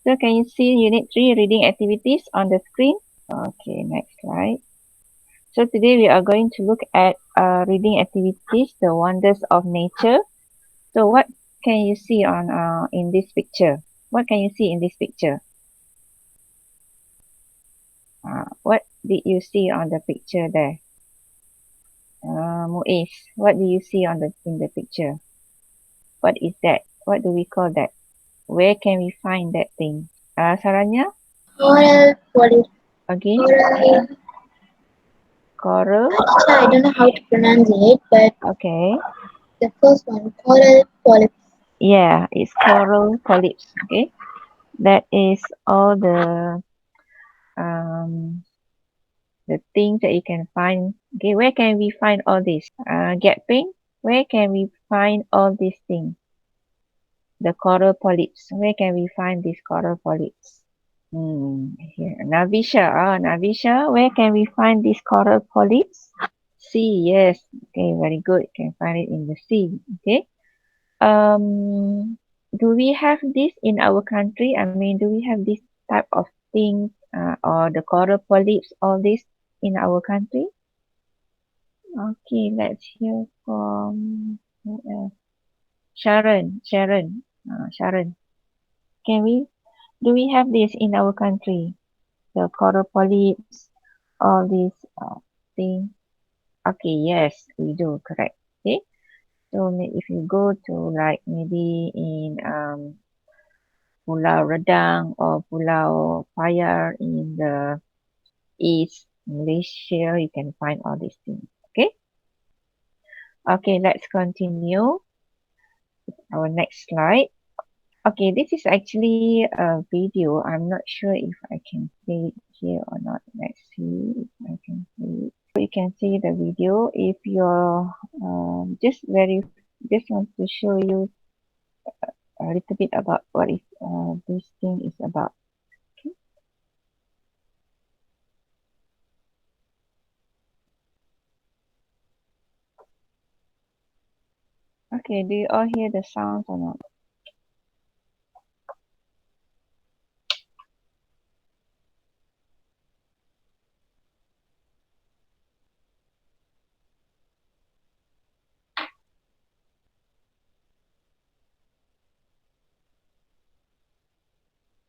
So can you see Unit 3 reading activities on the screen? Okay, next slide. So today we are going to look at reading activities, the wonders of nature. So what can you see on in this picture? What can you see in this picture? What did you see on the picture there? Muiz, what do you see on in the picture? What is that? What do we call that? Where can we find that thing? Saranya? Coral polyps. Again? Coral. Coral? Actually, I don't know how to pronounce it, but Okay. the first one, coral polyps. Yeah, it's coral polyps. Okay. That is all um the things that you can find. Okay, where can we find all this? Get ping. Where can we find all these things? The coral polyps. Where can we find these coral polyps? Here. Navisha. Navisha, where can we find these coral polyps? Sea, yes. Okay, very good. You can find it in the sea. Okay. Do we have this in our country? I mean, do we have this type of thing or the coral polyps, all this in our country? Okay, let's hear from who else? Sharon. Sharon. Can we do we have this in our country? The coral polyps, all these things. Okay, yes, we do, correct. Okay. So if you go to like maybe in Pulau Redang or Pulau Payar in the east Malaysia, you can find all these things. Okay. Okay, let's continue. Our next slide. Okay, this is actually a video. I'm not sure if I can play it here or not. Let's see if I can play it. So you can see the video. If you're just want to show you a little bit about what is this thing is about. Okay. Okay, do you all hear the sounds or not?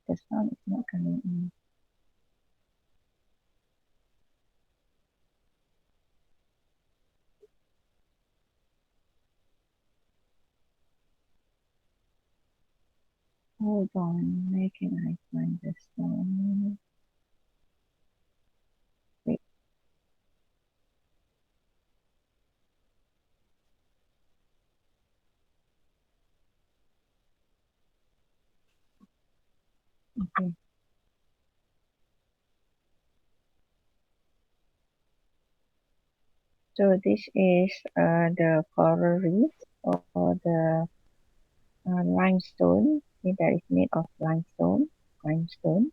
The sound is not coming in. Hold on, where can I find the sound? Wait, okay. So this is the coral reef or the limestone. Okay, that is made of limestone. Limestone.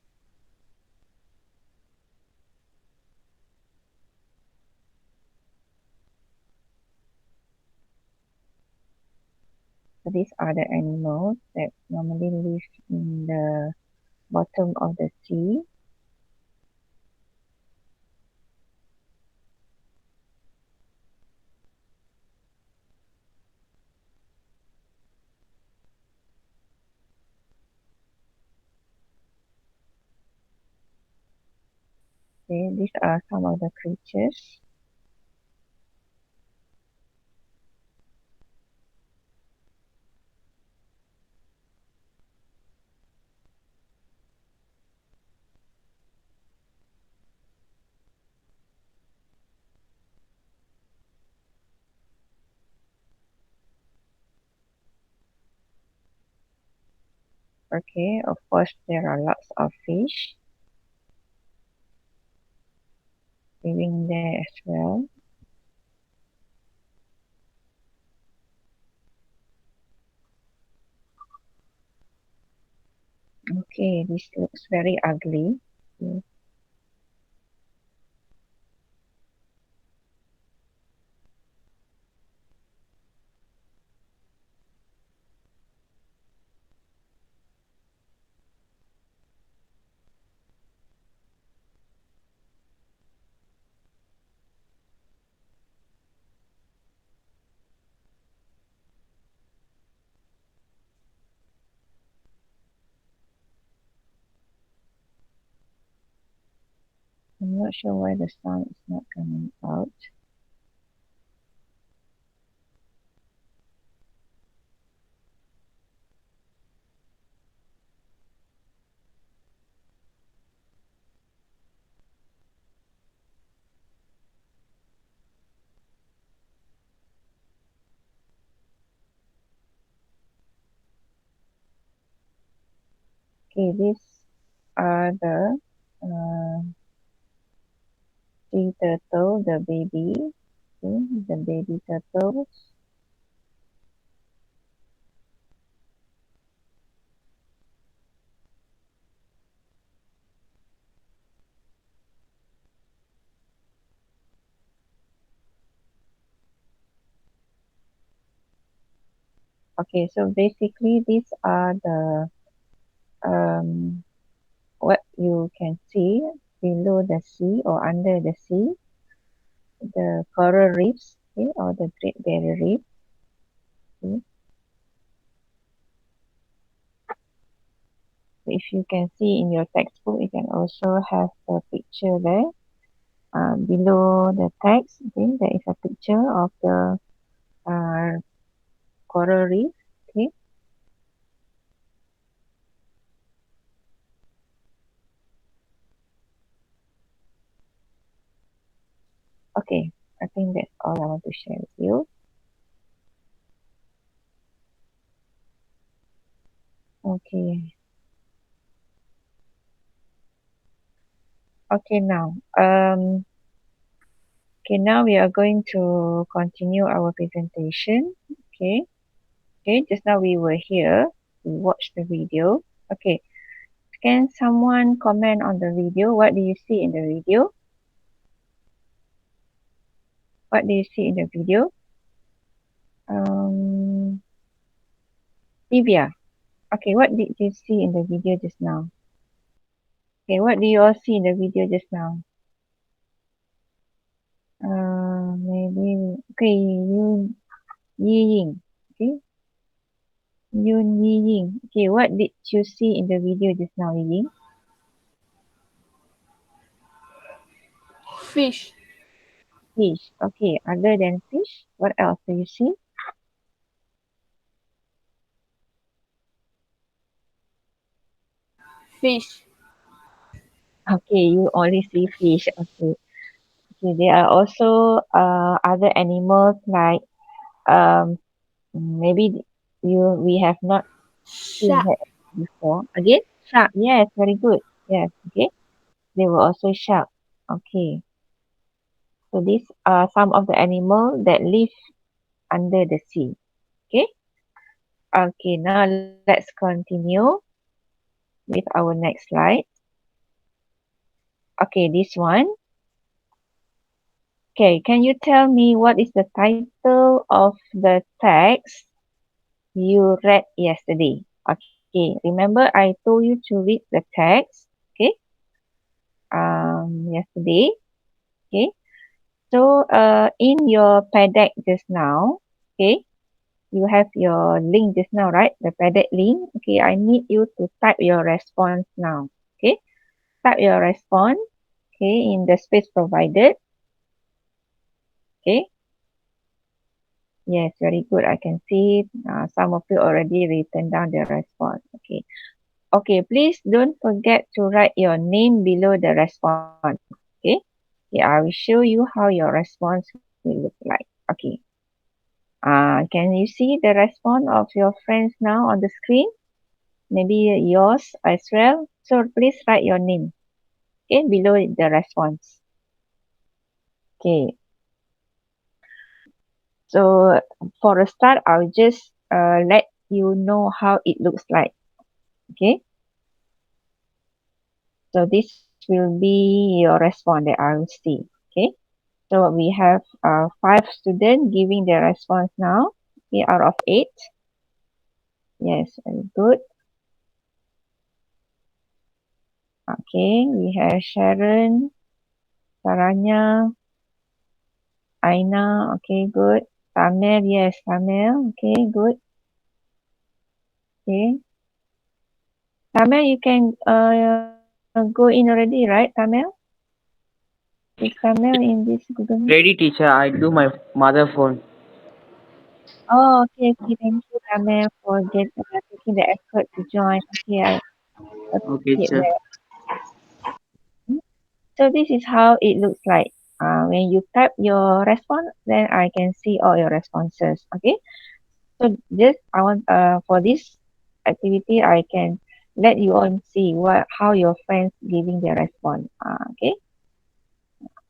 So these are the animals that normally live in the bottom of the sea. Okay, these are some of the creatures. Okay, of course there are lots of fish living there as well. Okay, this looks very ugly. Okay. not sure why the sound is not coming out. Okay, these are the uh, sea turtle, the baby. Okay, the baby turtles. Okay, so basically these are the what you can see below the sea or under the sea, the coral reefs, okay, or the Great Barrier Reef. Okay. If you can see in your textbook, you can also have a picture there. Below the text, okay, there is a picture of the uh, coral reef. Okay, okay. I think that's all I want to share with you. Okay, okay. Now we are going to continue our presentation. Okay, okay. Just now we were here. We watched the video. Okay. Can someone comment on the video? What do you see in the video? What do you see in the video? Um, Divya. Okay, what did you see in the video just now? Okay, what do you all see in the video just now? Maybe okay, Yi Ying. Okay, Yun Yi Ying. Okay, what did you see in the video just now, Yi Ying? Fish. Fish. Okay, other than fish, what else do you see? Fish. Okay, you only see fish. Okay, okay. There are also other animals like maybe we have not seen Shark. that before. Again, shark. Yes, very good. Yes, okay. They were also shark. Okay. So these are some of the animals that live under the sea. Okay. Okay, now let's continue with our next slide. Okay, this one. Okay, can you tell me what is the title of the text you read yesterday? Okay, remember I told you to read the text. Okay, yesterday. Okay, so in your PDAC just now, okay, you have your link just now, right? The PDAC link. Okay, I need you to type your response now. Okay, type your response. Okay, in the space provided. Okay, yes, very good. I can see some of you already written down the response. Okay, okay. Please don't forget to write your name below the response. Okay, okay. I will show you how your response will look like. Okay. Can you see the response of your friends now on the screen? Maybe yours as well. So please write your name, okay, below the response. Okay. So for a start, I'll just let you know how it looks like. Okay. So this will be your response that I will see. Okay. So we have 5 students giving their response now. Okay, out of 8. Yes, very good. Okay, we have Sharon, Saranya, Aina. Okay, good. Tamel, yes, Tamel. Okay, good. Okay. Tamel, you can go in already, right, Tamel? is Samuel in this Google Meet? Ready, teacher. I do my mother phone. Oh, okay, okay. Thank you, Samuel, for taking the effort to join. Okay, I Okay, appreciate teacher. that. Hmm. So this is how it looks like. When you type your response, then I can see all your responses. Okay. So just I want for this activity, I can let you all see how your friends giving their response. Okay.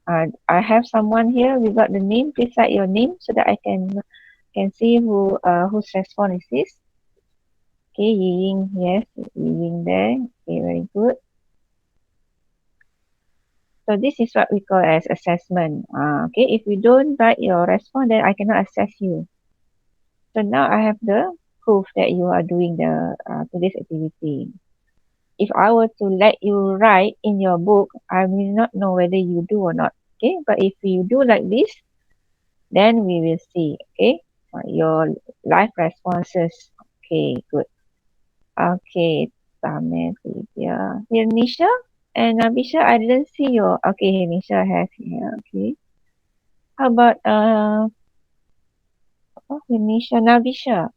I have someone here. We got the name. Please write your name so that I can see whose response is this. Okay, Ying, yes, Ying there. Okay, very good. So this is what we call as assessment. Okay, if you don't write your response, then I cannot assess you. So now I have the proof that you are doing the today's activity. If I were to let you write in your book, I will not know whether you do or not. Okay, but if you do like this, then we will see. Okay, your live responses. Okay, good. Okay, Tamil, Vidya, Hirnisha and Nabisha. I didn't see your. Okay, Hirnisha has here. Okay, how about Hirnisha, Nabisha?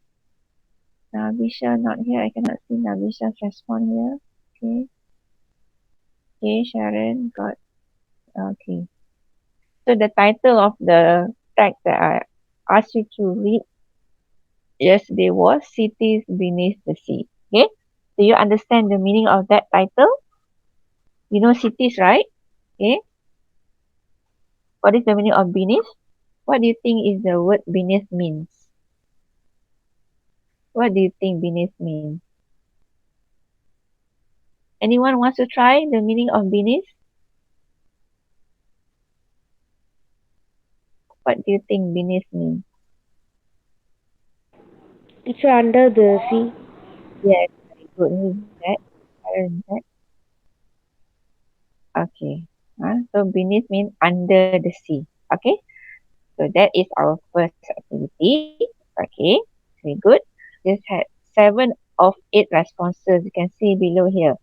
Nabisha not here. I cannot see Nabisha's response here. Okay, okay, Sharon got. Okay. So the title of the text that I asked you to read yesterday was Cities Beneath the Sea. Okay. Do you understand the meaning of that title? You know cities, right? Okay. What is the meaning of beneath? What do you think is the word beneath means? What do you think beneath means? Anyone wants to try the meaning of beneath? What do you think beneath means? It's under the sea. Yes, very good. Who is that? Karen, is that? Okay. So beneath means under the sea. Okay. So that is our first activity. Okay. Very good. Just had 7 of 8 responses. You can see below here.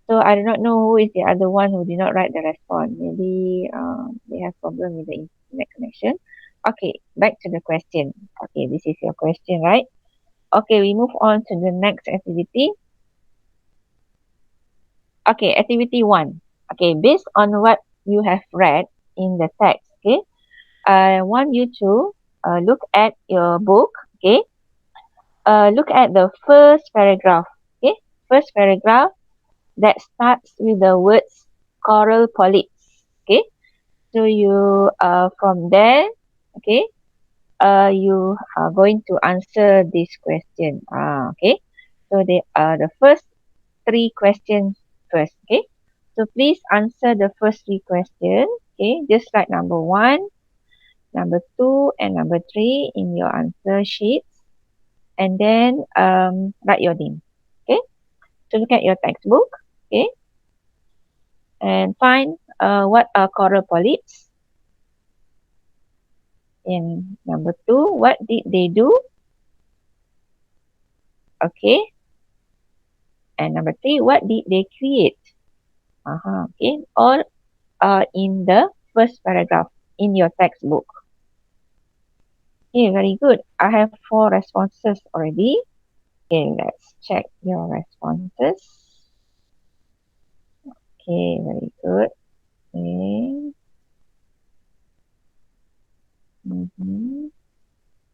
So I do not know who is the other one who did not write the response. Maybe they have problem with the internet connection. Okay, back to the question. Okay, this is your question, right? Okay, we move on to the next activity. Okay, activity 1. Okay, based on what you have read in the text, okay, I want you to look at your book, okay. Look at the first paragraph, okay. First paragraph that starts with the words coral polyps, okay. So you from there, okay, you are going to answer this question. Okay. So the first 3 questions first, okay. So please answer the first 3 questions, okay. Just like number 1, number 2, and number 3 in your answer sheets, and then write your name, okay. So look at your textbook, okay, and find what are coral polyps. In number 2, what did they do? Okay. And number 3, what did they create? Okay. All are in the first paragraph in your textbook. Okay, very good. I have 4 responses already. Okay, let's check your responses. Okay, very good. Okay.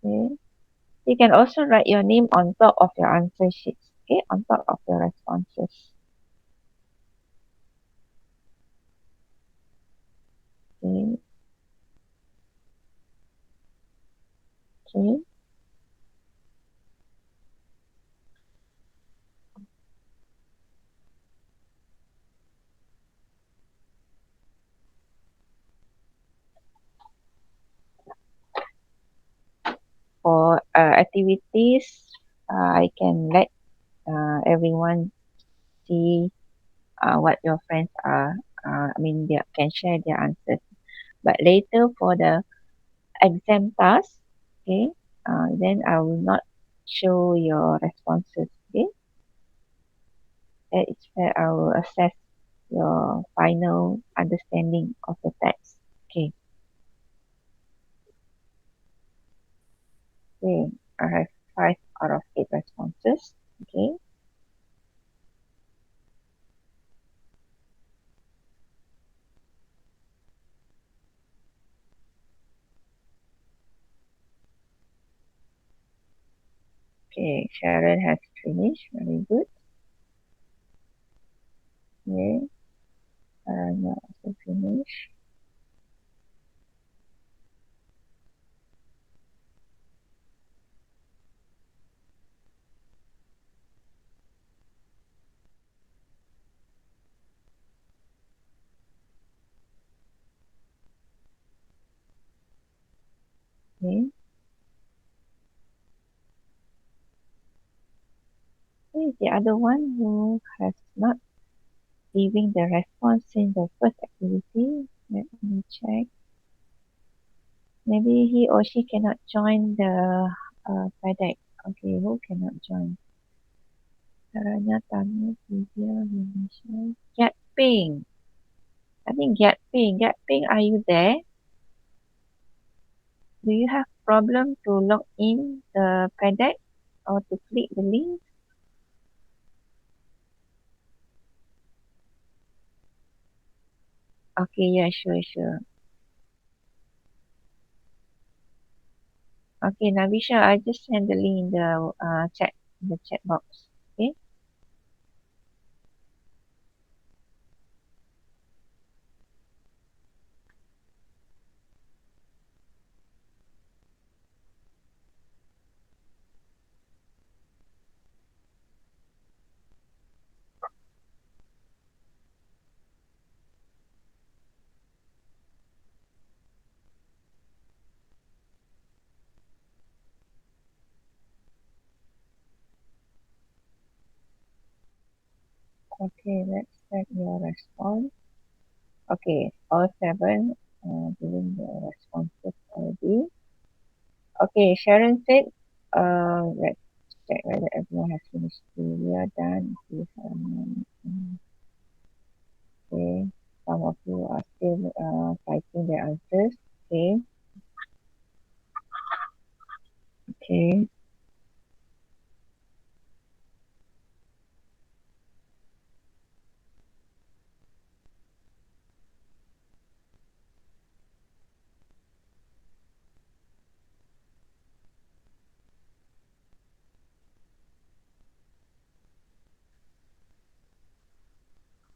Okay. You can also write your name on top of your answer sheets. Okay, on top of your responses. Okay. Okay. For activities, I can let everyone see what your friends are. I mean, they can share their answers. But later for the exam task, okay, then I will not show your responses. Okay, that is where I will assess your final understanding of the text. Okay. Okay. I have 5 out of 8 responses. Okay. Okay. Sharon has finished. Very good. Okay. Saranya also finished. Okay. Who is the other one who has not giving the response in the first activity? Let me check. Maybe he or she cannot join the PDEC. Okay, who cannot join? Saranya, Tanya, Divya, Vinisha. Gatping. I think Gatping. Gatping, are you there? Do you have problem to log in the PDEC or to click the link? Okay, yeah, sure. Okay, Navisha, I just send the link in the chat box. Okay. Okay, let's check your response. Okay, all 7 giving the responses already. Okay, Sharon said, let's check whether everyone has finished. We are done. Okay, okay, some of you are still typing the answers. Okay, okay,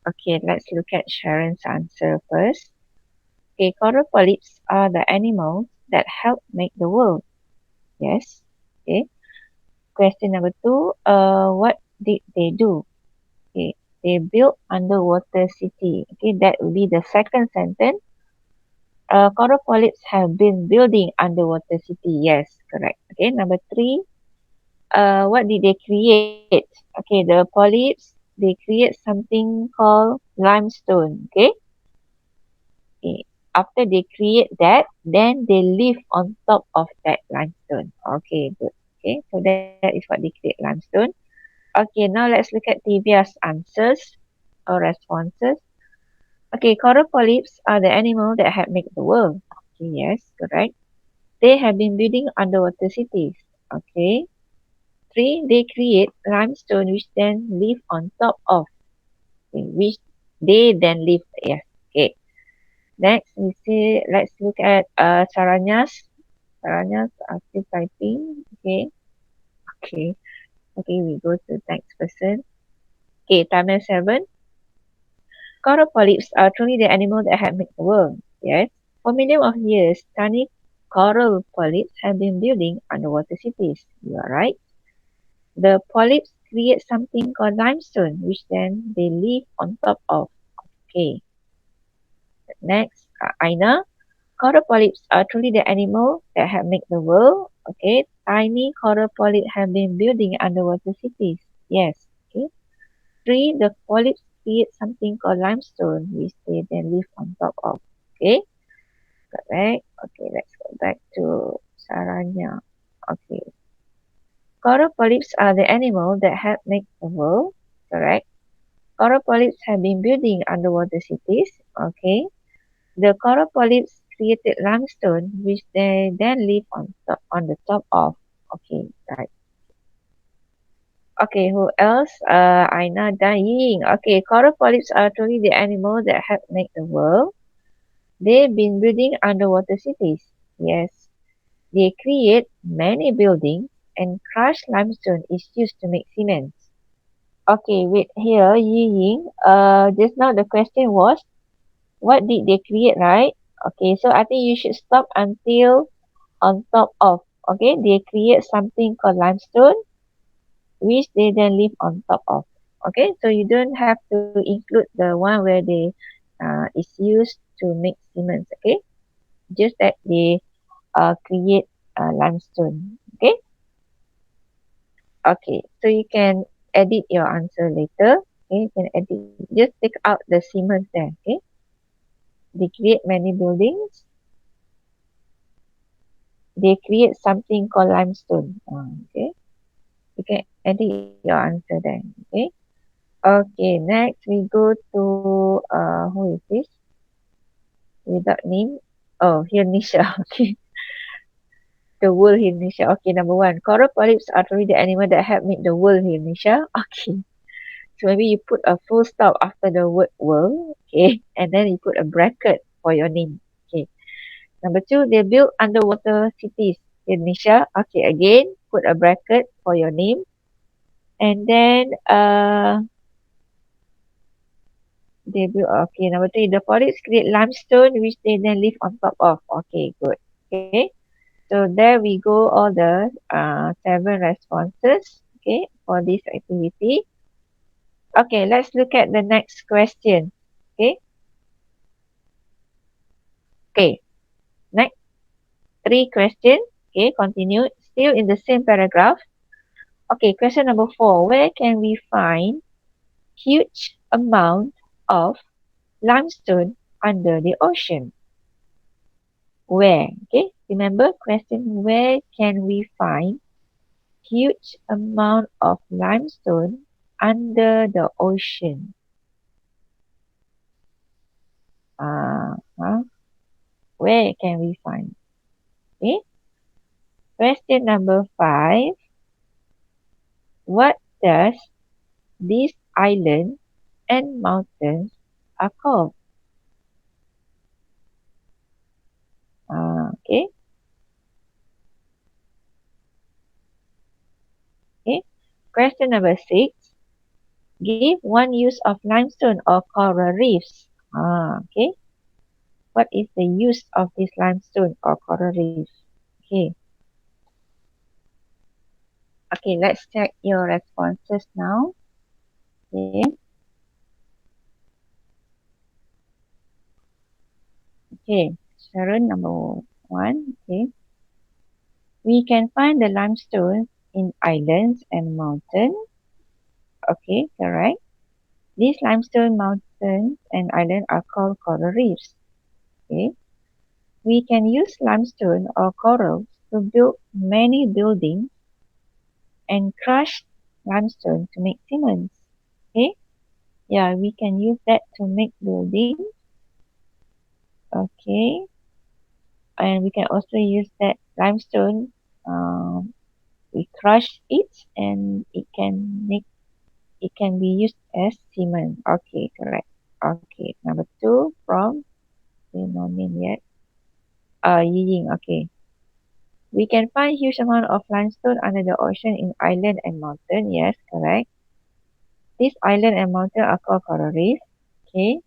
okay, let's look at Sharon's answer first. Okay, coral polyps are the animals that help make the world. Yes. Okay. Question number 2. What did they do? Okay. They built underwater city. Okay, that will be the second sentence. Coral polyps have been building underwater city. Yes, correct. Okay, number 3. What did they create? Okay, the polyps, they create something called limestone. Okay. After they create that, then they live on top of that limestone. Okay, good. Okay, so that is what they create, limestone. Okay, now let's look at Tivia's answers or responses. Okay, coral polyps are the animal that have made the world. Okay, yes, correct. They have been building underwater cities. Okay. 3. They create limestone which then live on top of. Okay, which they then live. Yes. Okay. Next, we see. Let's look at Saranyas. Saranyas are still typing. Okay. Okay. Okay. We go to next person. Okay. Timer 7. Coral polyps are truly the animal that have made the world. Yes. For millions of years, tiny coral polyps have been building underwater cities. You are right. The polyps create something called limestone, which then they live on top of. Okay. Next, Aina. Coral polyps are truly the animal that have made the world. Okay. Tiny coral polyps have been building underwater cities. Yes. Okay. 3. The polyps create something called limestone, which they then live on top of. Okay. Correct. Okay. Let's go back to Saranya. Okay. Coral polyps are the animal that have made the world. Correct. Coral polyps have been building underwater cities. Okay. The coral polyps created limestone, which they then live on the top of. Okay, right. Okay, who else? Aina dying. Okay, coral polyps are truly the animals that help make the world. They've been building underwater cities. Yes, they create many buildings, and crushed limestone is used to make cement. Okay, wait here, Yi Ying. Just now the question was, what did they create, right? Okay, so I think you should stop until on top of. Okay, they create something called limestone, which they then live on top of. Okay, so you don't have to include the one where they is used to make cement. Okay, just that they create limestone. Okay, okay, so you can edit your answer later. Okay, you can edit. Just take out the cement there. Okay, they create many buildings. They create something called limestone. Okay, you can edit your answer there. Okay. Okay, next we go to who is this? Without name. Oh, here Nisha. Okay. The wool here Nisha. Okay, number one. Coral polyps are truly the animal that help make the world here Nisha. Okay. So maybe you put a full stop after the word world. Okay. And then you put a bracket for your name. Okay. Number two, they build underwater cities here Nisha. Okay, again, put a bracket for your name. And then they build, okay, number three, the polyps create limestone which they then live on top of. Okay, good. Okay, so there we go, all the seven responses, okay, for this activity. Okay, let's look at the next question. Okay, okay, next three questions. Okay, continue, still in the same paragraph. Okay, question number four, where can we find huge amount of limestone under the ocean? Where? Okay, remember question, where can we find huge amount of limestone under the ocean? Huh? Where can we find? Okay, question number five, what does this island and mountains are called? Okay, okay, question number six, give one use of limestone or coral reefs. Okay, what is the use of this limestone or coral reef? Okay. Okay, let's check your responses now. Okay. Okay. Sharon, number one. Okay. We can find the limestone in islands and mountains. Okay, correct. These limestone mountains and islands are called coral reefs. Okay. We can use limestone or corals to build many buildings and crush limestone to make cement. Okay. Yeah, we can use that to make buildings. Okay. And we can also use that limestone. We crush it and it can be used as cement. Okay, correct. Okay, number two from no name yet. Yi Ying. Okay. We can find huge amount of limestone under the ocean in island and mountain. Yes, correct. This island and mountain are called coral reef. Okay.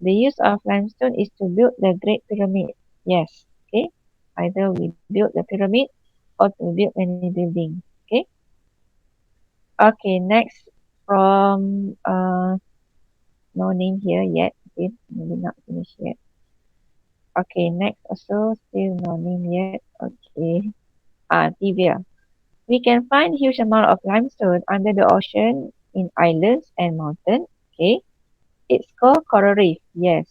The use of limestone is to build the Great Pyramid. Yes. Okay. Either we build the pyramid or to build many buildings. Okay. Okay. Next from no name here yet. Okay. Maybe not finished yet. Okay. Next also still no name yet. Okay. Divya. We can find huge amount of limestone under the ocean in islands and mountains. Okay. It's called coral reef. Yes.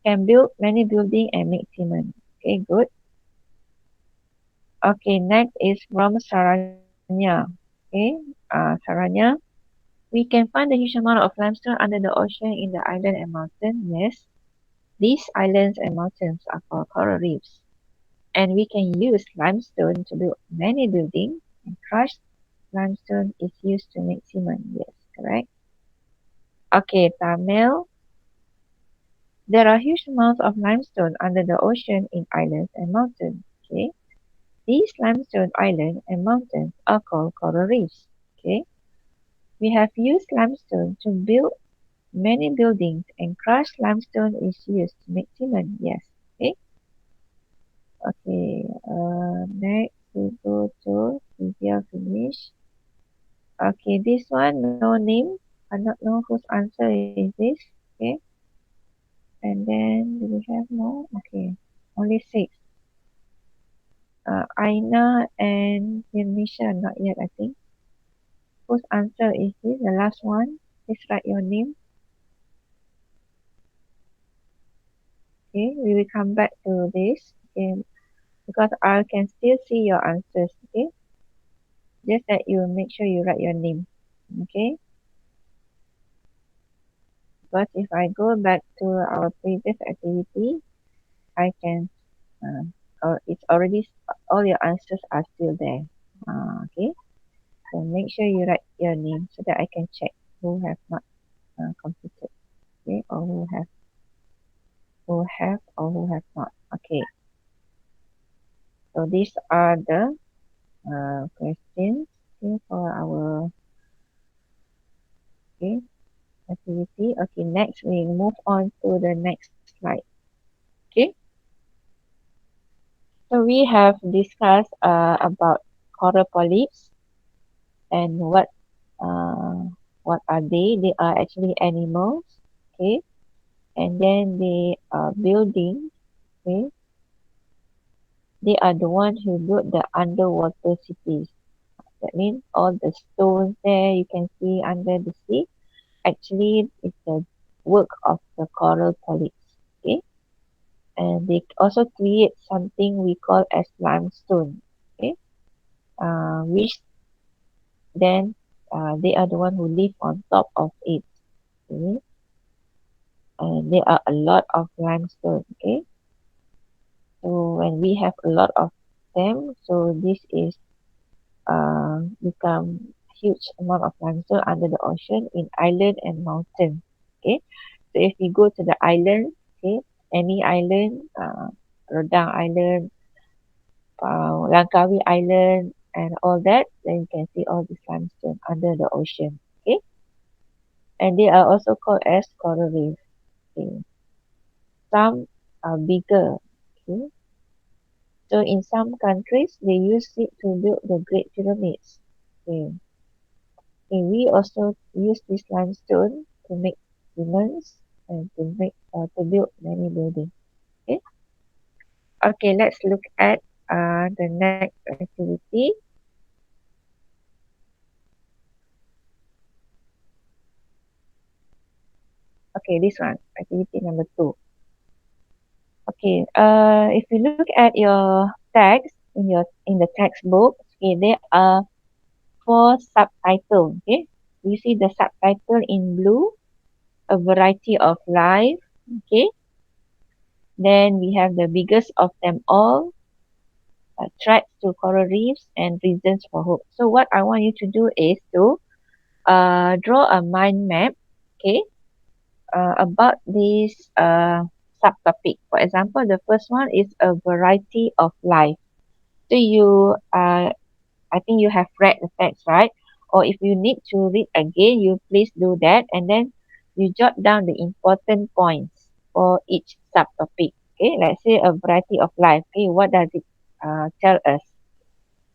Can build many buildings and make cement. Okay, good. Okay, next is from Saranya. Okay, Saranya. We can find a huge amount of limestone under the ocean in the island and mountain. Yes. These islands and mountains are called coral reefs. And we can use limestone to build many buildings. And crushed limestone is used to make cement. Yes, correct. Okay, Tamil. There are huge amounts of limestone under the ocean in islands and mountains. Okay. These limestone islands and mountains are called coral reefs. Okay. We have used limestone to build many buildings and crushed limestone is used to make cement. Yes. Okay. Okay. Next we go to Cynthia finish. Okay, this one no name. I don't know whose answer is this. Okay. And then do we have more? Okay. Only six. Aina and Firnisha, not yet, I think. Whose answer is this? The last one. Please write your name. Okay, we will come back to this. Okay, because I can still see your answers. Okay, just that you make sure you write your name. Okay, but if I go back to our previous activity, I can. Or it's already all your answers are still there. Okay, so make sure you write your name so that I can check who have not completed. Okay, or who have or who have not. Okay, so these are the questions, okay, for our okay activity. Okay, next we move on to the next slide. Okay, so we have discussed about coral polyps and uh, what are they? They are actually animals. Okay, and then they are building. Okay, they are the ones who build the underwater cities. That means all the stones there you can see under the sea. Actually, it's the work of the coral polyps. Okay, and they also create something we call as limestone. Okay, which then they are the one who live on top of it. Okay, and there are a lot of limestone. Okay, so when we have a lot of them, so this is become huge amount of limestone under the ocean in island and mountain. Okay, so if we go to the island, okay, any island, Rodang Island, Langkawi Island, and all that, then you can see all this limestone under the ocean. Okay, and they are also called as coral reef. Okay, some are bigger. Okay, so in some countries they use it to build the Great Pyramids. Okay, and we also use this limestone to make cements and to build many buildings. Okay. Okay, let's look at the next activity. Okay, this one, activity number 2. Okay, if you look at your text in the textbook, okay, there are 4 subtitles. Okay, you see the subtitle in blue, a variety of life. Okay, then we have the biggest of them all, threats to coral reefs and reasons for hope. So what I want you to do is to draw a mind map. Okay, about this subtopic. For example, the first one is a variety of life. So I think you have read the text, right? Or if you need to read again, you please do that, and then you jot down the important points for each subtopic. Okay, let's say a variety of life. Okay, what does it tell us?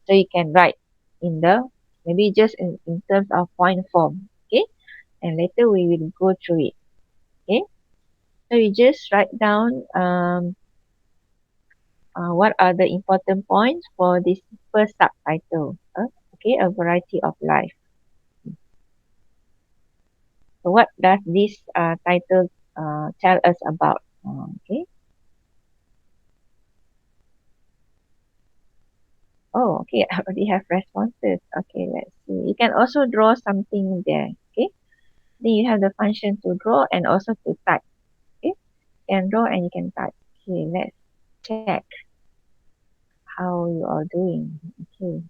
So you can write in the maybe just in terms of point form. Okay, and later we will go through it. Okay. So you just write down what are the important points for this first subtitle. Okay, a variety of life. So what does this title tell us about? Okay. Oh, okay. I already have responses. Okay, let's see. You can also draw something there. Okay. Then you have the function to draw and also to type. Okay. enroll and you can type. Okay, let's check how you are doing. Okay.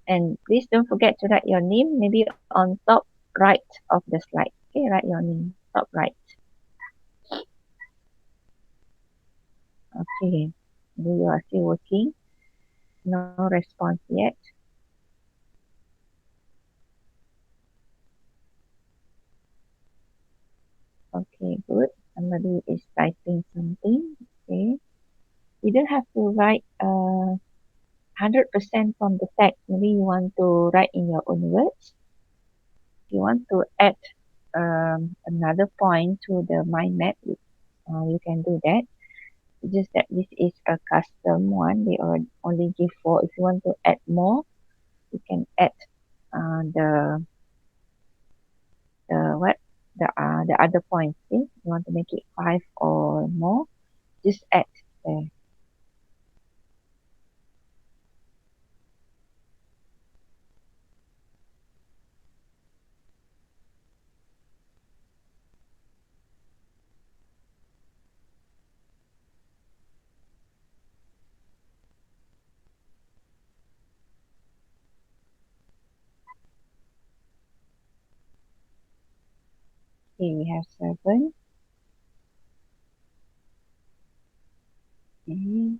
And please don't forget to write your name maybe on top right of the slide. Okay, write your name top right. Okay, you are still working. No response yet. Okay, good. Somebody is typing something. Okay. You don't have to write 100% from the text. Maybe you want to write in your own words. If you want to add another point to the mind map, you can do that. It's just that this is a custom one. They only give 4. If you want to add more, you can add the what the other points. Okay? You want to make it 5 or more, just add there. Okay, we have 7. Okay.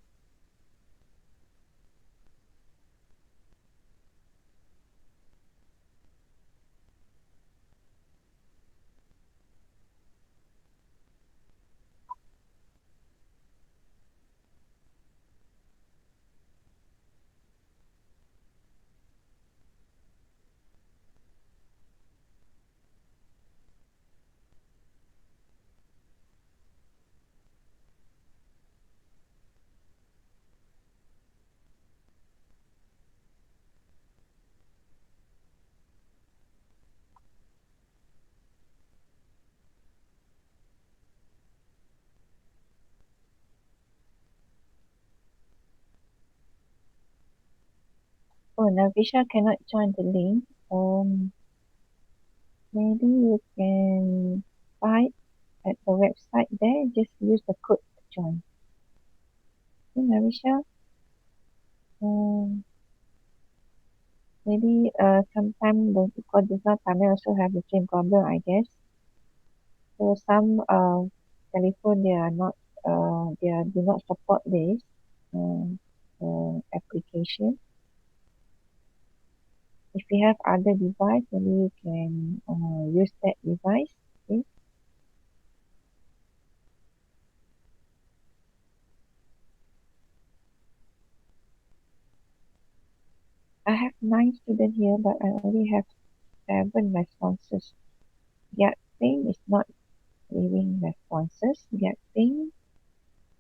Oh, Navisha cannot join the link. Maybe you can type at the website there. Just use the code to join. Okay, Navisha. Maybe sometime because this one Tamil also have the same problem, I guess. So some telephone they are not do not support this application. If you have other device, maybe you can use that device. Okay. I have 9 students here, but I only have 7 responses. Yet thing is not giving responses. Yet thing.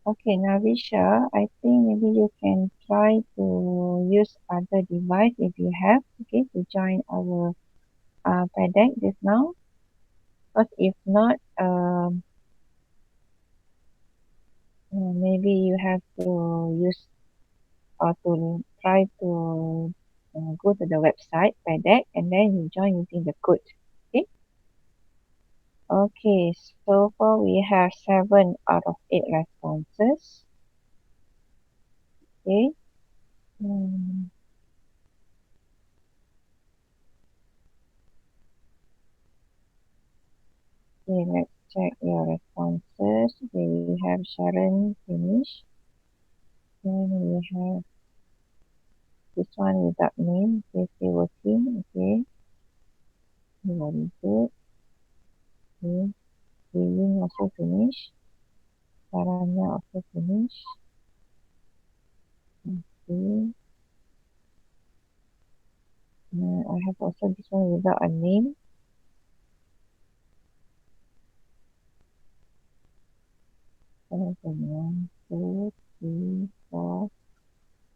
Okay, Navisha, I think maybe you can try to use other device if you have, okay, to join our PDPR just now. But if not, maybe you have to use or to try to go to the website PDPR and then you join using the code. Okay. Okay, so far we have 7 out of 8 responses. Okay. Okay, let's check your responses. We have Sharon finish. Then we have this one without name. Okay, still working. Okay. Very good. Okay. Willing also finish. Saranya also finish. Okay. I have also this one without a name. Seven, 1, 2, 3, 4,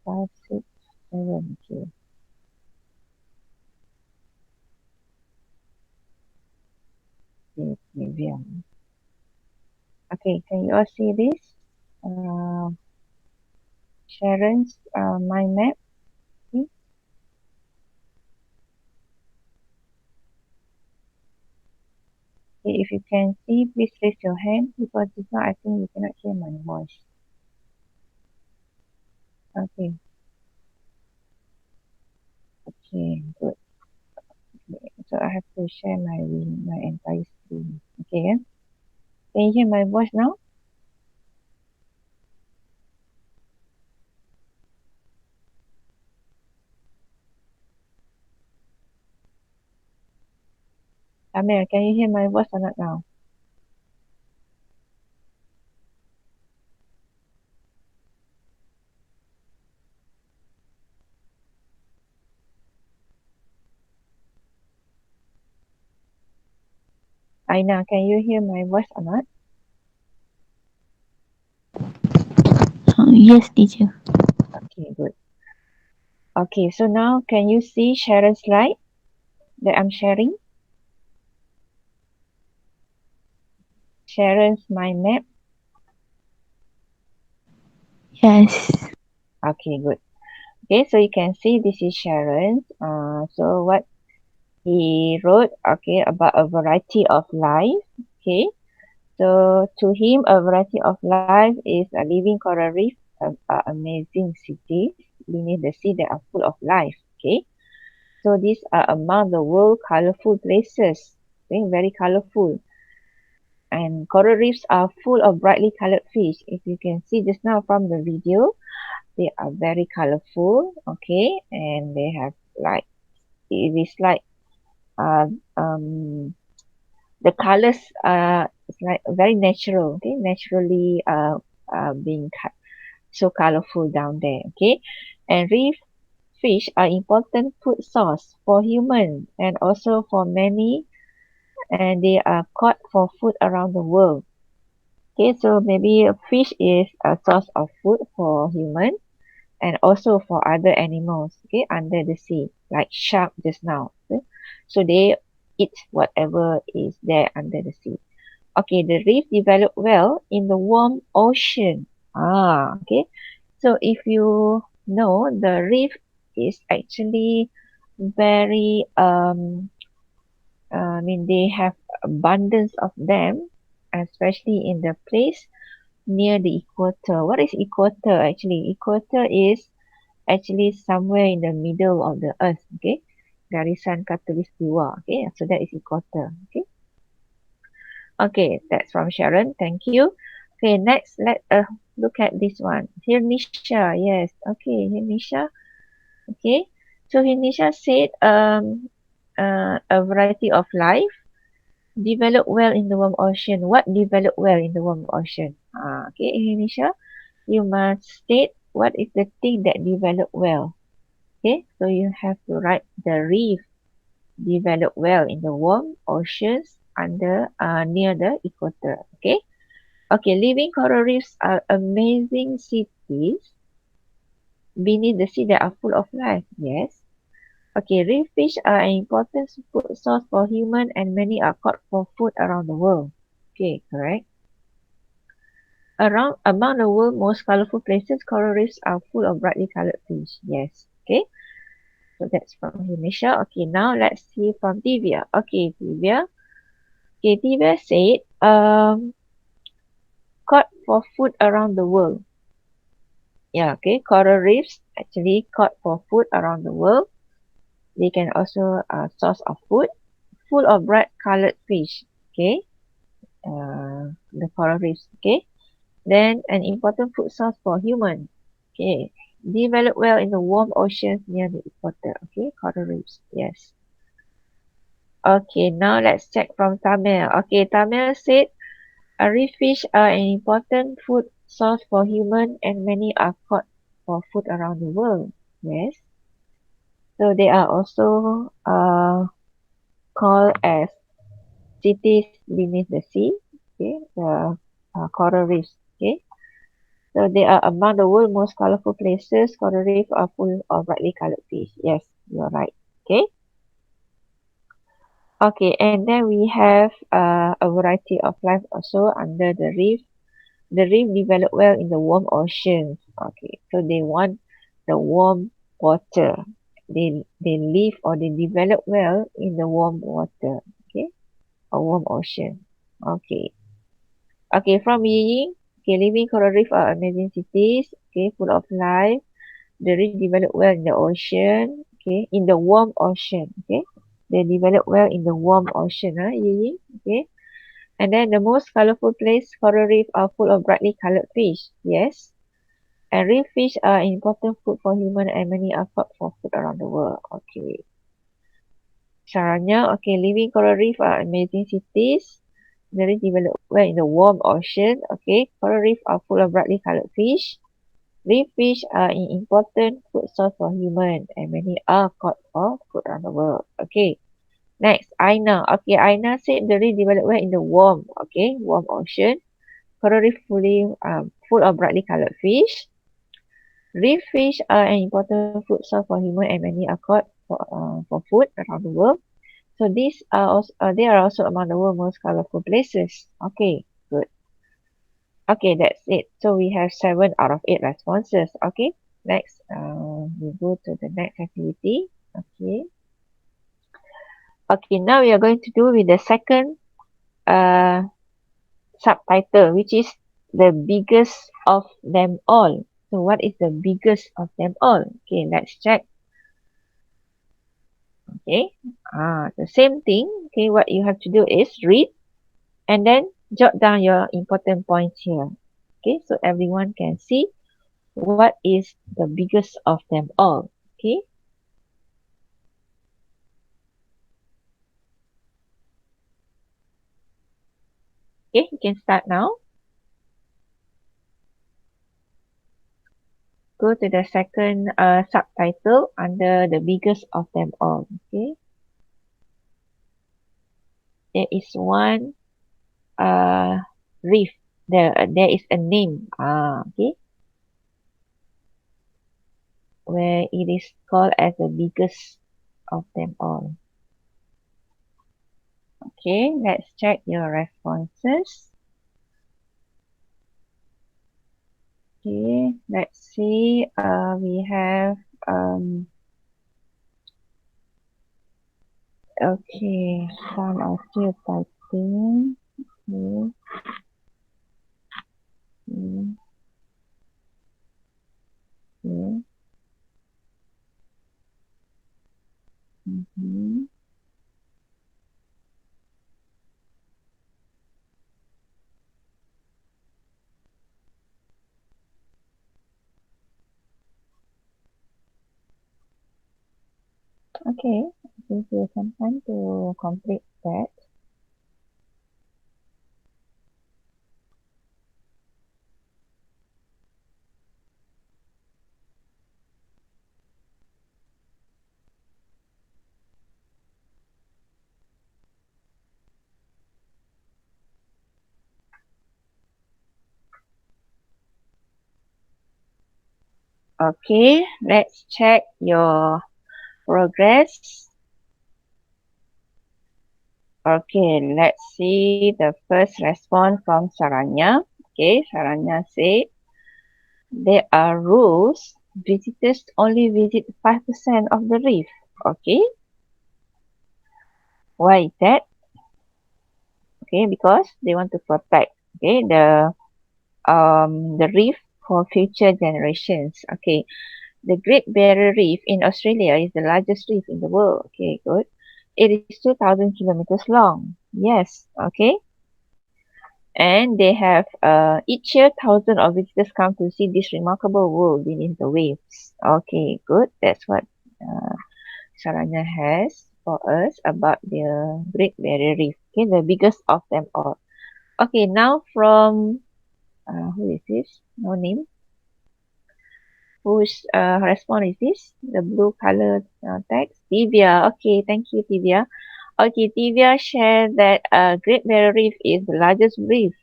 5, 6, 7. Okay. Okay, Vivian. Okay, can you all see this? Sharon's mind map. Okay. Okay, if you can see, please raise your hand because if not, I think you cannot hear my voice. Okay, okay, good. Okay, so I have to share my entire screen. Okay, yeah? Can you hear my voice now? Amir, can you hear my voice or not now? Aina, can you hear my voice or not? Yes, teacher. Okay, good. Okay, so now can you see Sharon's slide that I'm sharing? Sharon's mind map. Yes. Okay, good. Okay, so you can see this is Sharon's. So what he wrote, okay, about a variety of life. Okay, so to him, a variety of life is a living coral reef, amazing cities beneath the sea that are full of life. Okay, so these are among the world colorful places. Okay, very colorful. And coral reefs are full of brightly colored fish. If you can see just now from the video, they are very colorful. Okay, and they have like it is like uh, um the colors are it's like very natural. Okay, naturally being so colorful down there. Okay, and reef fish are important food source for humans and also for many, and they are caught for food around the world. Okay, so maybe a fish is a source of food for human and also for other animals, okay, under the sea, like shark just now. Okay? So they eat whatever is there under the sea. Okay, the reef develop well in the warm ocean. Okay. So if you know, the reef is actually very I mean they have abundance of them, especially in the place near the equator. What is equator actually? Equator is actually somewhere in the middle of the earth. Okay, garisan khatulistiwa. Okay, so that is equator. Okay, okay, that's from Sharon. Thank you. Okay, next let look at this one. Here Nisha, yes. Okay, here Nisha. Okay, so here Nisha said a variety of life develop well in the warm ocean. What develop well in the warm ocean? Okay, here Nisha, you must state what is the thing that develop well. Okay, so you have to write the reef develop well in the warm oceans under near the equator. Okay. Okay, living coral reefs are amazing cities beneath the sea that are full of life. Yes. Okay, reef fish are an important food source for human and many are caught for food around the world. Okay, correct. Around among the world's most colorful places, coral reefs are full of brightly colored fish. Yes. Okay. So that's from Indonesia. Okay, now let's see from Divya. Okay, Divya. Okay, Divya said, caught for food around the world. Yeah, okay. Coral reefs actually caught for food around the world. They can also source of food, full of bright colored fish. Okay, the coral reefs. Okay, then an important food source for human. Okay, develop well in the warm oceans near the equator. Okay, coral reefs. Yes. Okay, now let's check from Tamil. Okay, Tamil said reef fish are an important food source for human and many are caught for food around the world. Yes. So they are also called as cities beneath the sea. Okay, the coral reefs. Okay, so they are among the world's most colorful places. Coral reefs are full of brightly colored fish. Yes, you are right. Okay. Okay, and then we have a variety of life also under the reef. The reef develop well in the warm oceans. Okay, so they want the warm water. They live or they develop well in the warm water. Okay, a warm ocean. Okay. Okay, from Yi. Okay, living coral reef are amazing cities. Okay, full of life. The reef develop well in the ocean. Okay, in the warm ocean. Okay, they develop well in the warm ocean. Yi. Okay. And then the most colorful place, coral reef are full of brightly colored fish. Yes. And reef fish are important food for human and many are caught for food around the world. Okay. Caranya, okay, living coral reef are amazing cities. The reef develop well in the warm ocean. Okay, coral reef are full of brightly colored fish. Reef fish are an important food source for human and many are caught for food around the world. Okay. Next, Aina. Okay, Aina said the reef develop well in the warm ocean. Coral reef full of brightly colored fish. Reef fish are an important food source for human and many are caught for food around the world. So these are also they are also among the world's most colorful places. Okay, good. Okay, that's it. So we have 7 out of 8 responses. Okay, next we go to the next activity. Okay. Okay, now we are going to do with the second uh, subtitle, which is the biggest of them all. So what is the biggest of them all? Okay, let's check. Okay, the same thing. Okay, what you have to do is read and then jot down your important points here. Okay, so everyone can see what is the biggest of them all. Okay, okay, you can start now. Go to the second subtitle under the biggest of them all. Okay, there is one reef. There is a name. Okay, where it is called as the biggest of them all. Okay, let's check your responses. Okay, let's see. We have okay, some are still typing. Okay. Okay. Okay. Mm-hmm. Okay, give you some time to complete that. Okay, let's check your progress. Okay, let's see the first response from Saranya. Okay, Saranya said there are rules. Visitors only visit 5% of the reef. Okay, why is that? Okay, because they want to protect the reef for future generations. Okay, the Great Barrier Reef in Australia is the largest reef in the world. Okay, good. It is 2,000 kilometers long. Yes, okay. And they have each year thousands of visitors come to see this remarkable world beneath the waves. Okay, good. That's what uh, Saranya has for us about the Great Barrier Reef. Okay, the biggest of them all. Okay, now from who is this? No name. Whose response is this? The blue colored text. Divya. Okay, thank you, Divya. Okay, Divya shared that Great Barrier Reef is the largest reef.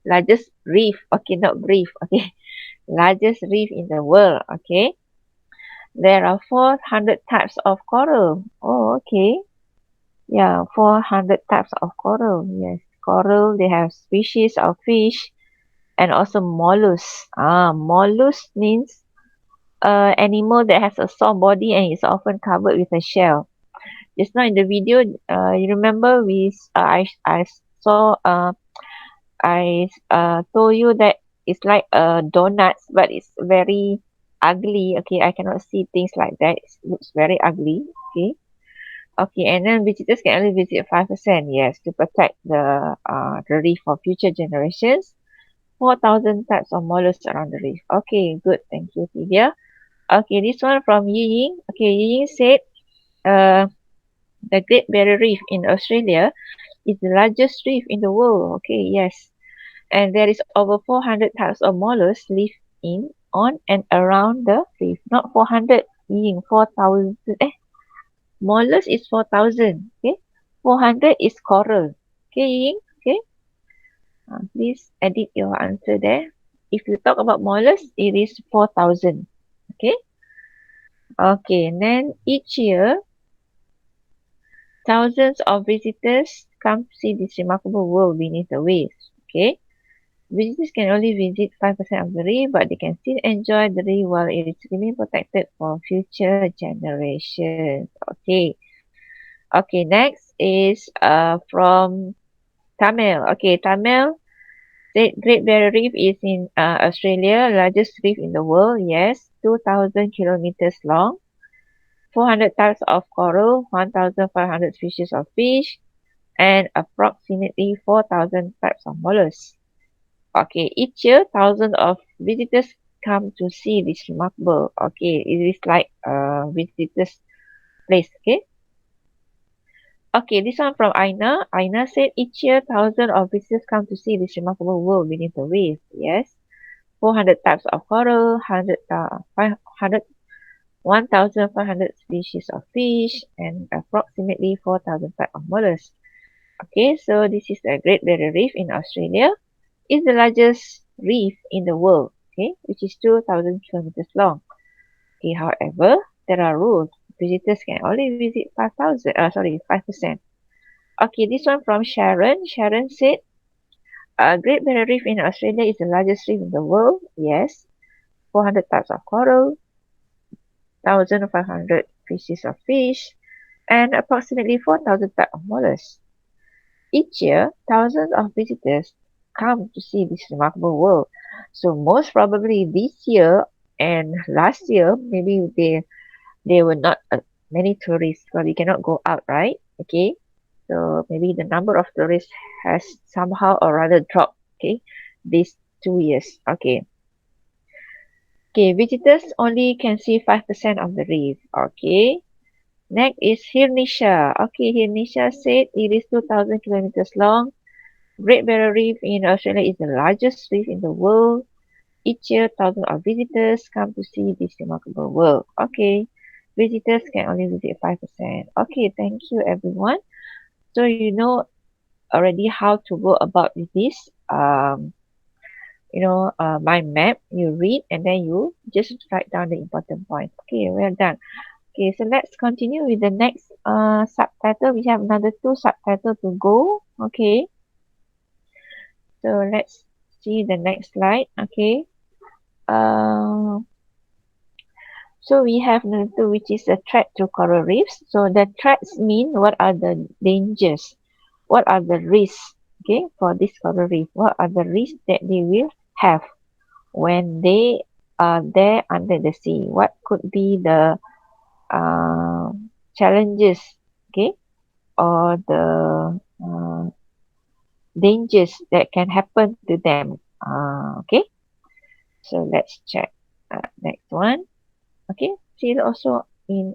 Largest reef. Okay, not reef. Okay, largest reef in the world. Okay, there are 400 types of coral. Oh, okay. Yeah, 400 types of coral. Yes, coral. They have species of fish and also mollusks. Mollusk means animal that has a soft body and is often covered with a shell. Just now in the video, you remember I saw told you that it's like donuts, but it's very ugly. Okay, I cannot see things like that. It looks very ugly. Okay. Okay, and then visitors can only visit 5%. Yes, to protect the reef for future generations. 4,000 types of mollusks around the reef. Okay, good. Thank you, Lydia. Okay, this one from Yi Ying. Okay, Yi Ying said, uh, the Great Barrier Reef in Australia is the largest reef in the world. Okay, yes. And there is over 400 types of mollusks live in, on, and around the reef. Not 400, Yi Ying, 4,000. Mollusk is 4,000. Okay, 400 is coral. Okay, Yi Ying. Okay, please edit your answer there. If you talk about mollusk, it is 4,000. Okay. Okay, and then each year, thousands of visitors come to see this remarkable world beneath the waves. Okay. Visitors can only visit 5% of the reef, but they can still enjoy the reef while it is remain protected for future generations. Okay. Okay, next is from Tamil. Okay, Tamil said Great Barrier Reef is in Australia, largest reef in the world. Yes, 2,000 kilometers long, 400 types of coral, 1,500 species of fish, and approximately 4,000 types of mollusks. Okay, each year, thousands of visitors come to see this remarkable. Okay, it is like a visitors place. Okay. Okay, this one from Aina. Aina said each year thousands of visitors come to see this remarkable world beneath the waves. Yes. 400 types of coral, 500, 1,500 species of fish, and approximately 4,000 types of mollusks. Okay, so this is the Great Barrier Reef in Australia. It's the largest reef in the world, okay, which is 2,000 kilometers long. Okay, however, there are rules. Visitors can only visit 5%. Okay, this one from Sharon. Sharon said, Great Barrier Reef in Australia is the largest reef in the world. Yes. 400 types of coral, 1,500 species of fish, and approximately 4,000 types of mollusks. Each year, thousands of visitors come to see this remarkable world. So most probably this year and last year, maybe there were not many tourists because we cannot go out, right? Okay. So maybe the number of tourists has somehow or rather dropped. Okay, these 2 years. Okay. Okay, visitors only can see 5% of the reef. Okay. Next is Hirnisha. Okay, Hirnisha said it is 2,000 kilometers long. Great Barrier Reef in Australia is the largest reef in the world. Each year, thousands of visitors come to see this remarkable world. Okay, visitors can only visit 5%. Okay, thank you everyone. So you know already how to go about with this. Mind map. You read and then you just write down the important points. Okay, well done. Okay, so let's continue with the next subtitle. We have another two subtitles to go. Okay, so let's see the next slide. Okay. Uh, so we have number two, which is a threat to coral reefs. So the threats mean what are the dangers? What are the risks? Okay, for this coral reef, what are the risks that they will have when they are there under the sea? What could be the uh, challenges? Okay, or the dangers that can happen to them. Okay, so let's check next one. Okay, see also in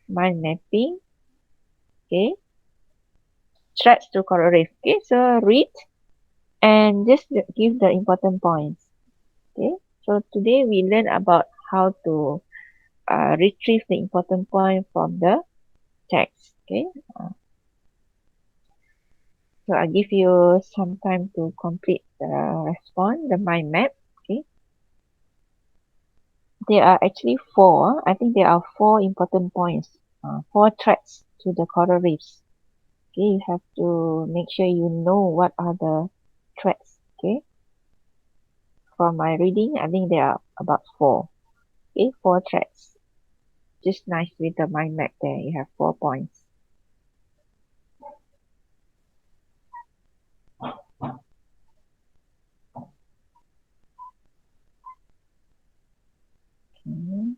mind mapping. Okay, threats to coral reef. Okay, so read and just give the important points. Okay, so today we learn about how to retrieve the important point from the text. Okay, so I'll give you some time to complete the response, the mind map. Okay, there are actually four. I think there are four important points, four threats to the coral reefs. Okay, you have to make sure you know what are the threats. Okay, from my reading, I think there are about four. Okay, four threats. Just nice with the mind map there. You have 4 points. Okay.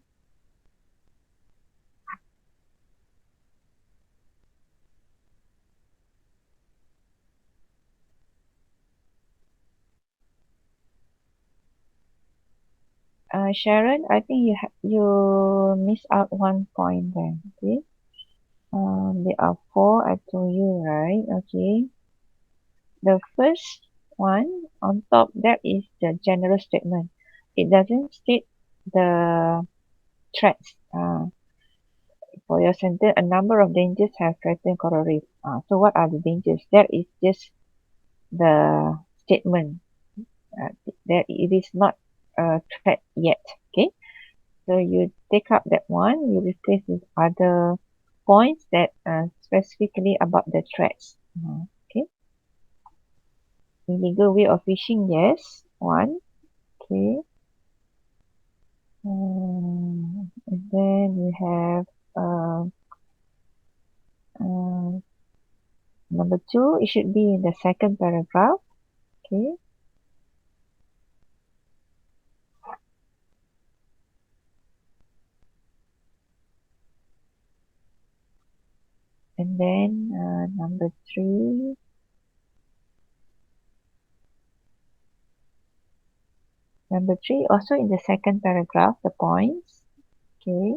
Sharon, I think you missed out 1 point there. Okay. There are 4 I told you, right? Okay. The first one on top, that is the general statement. It doesn't state the threats. For your sentence, a number of dangers have threatened coral reef. So what are the dangers? That is just the statement. That it is not a threat yet. Okay. So you take up that one, you replace with other points that are specifically about the threats. Okay. Illegal way of fishing, yes. 1. Okay. And then we have uh, uh, number 2. It should be in the second paragraph. Okay. And then number 3. Number 3 also in the second paragraph, the points. Okay.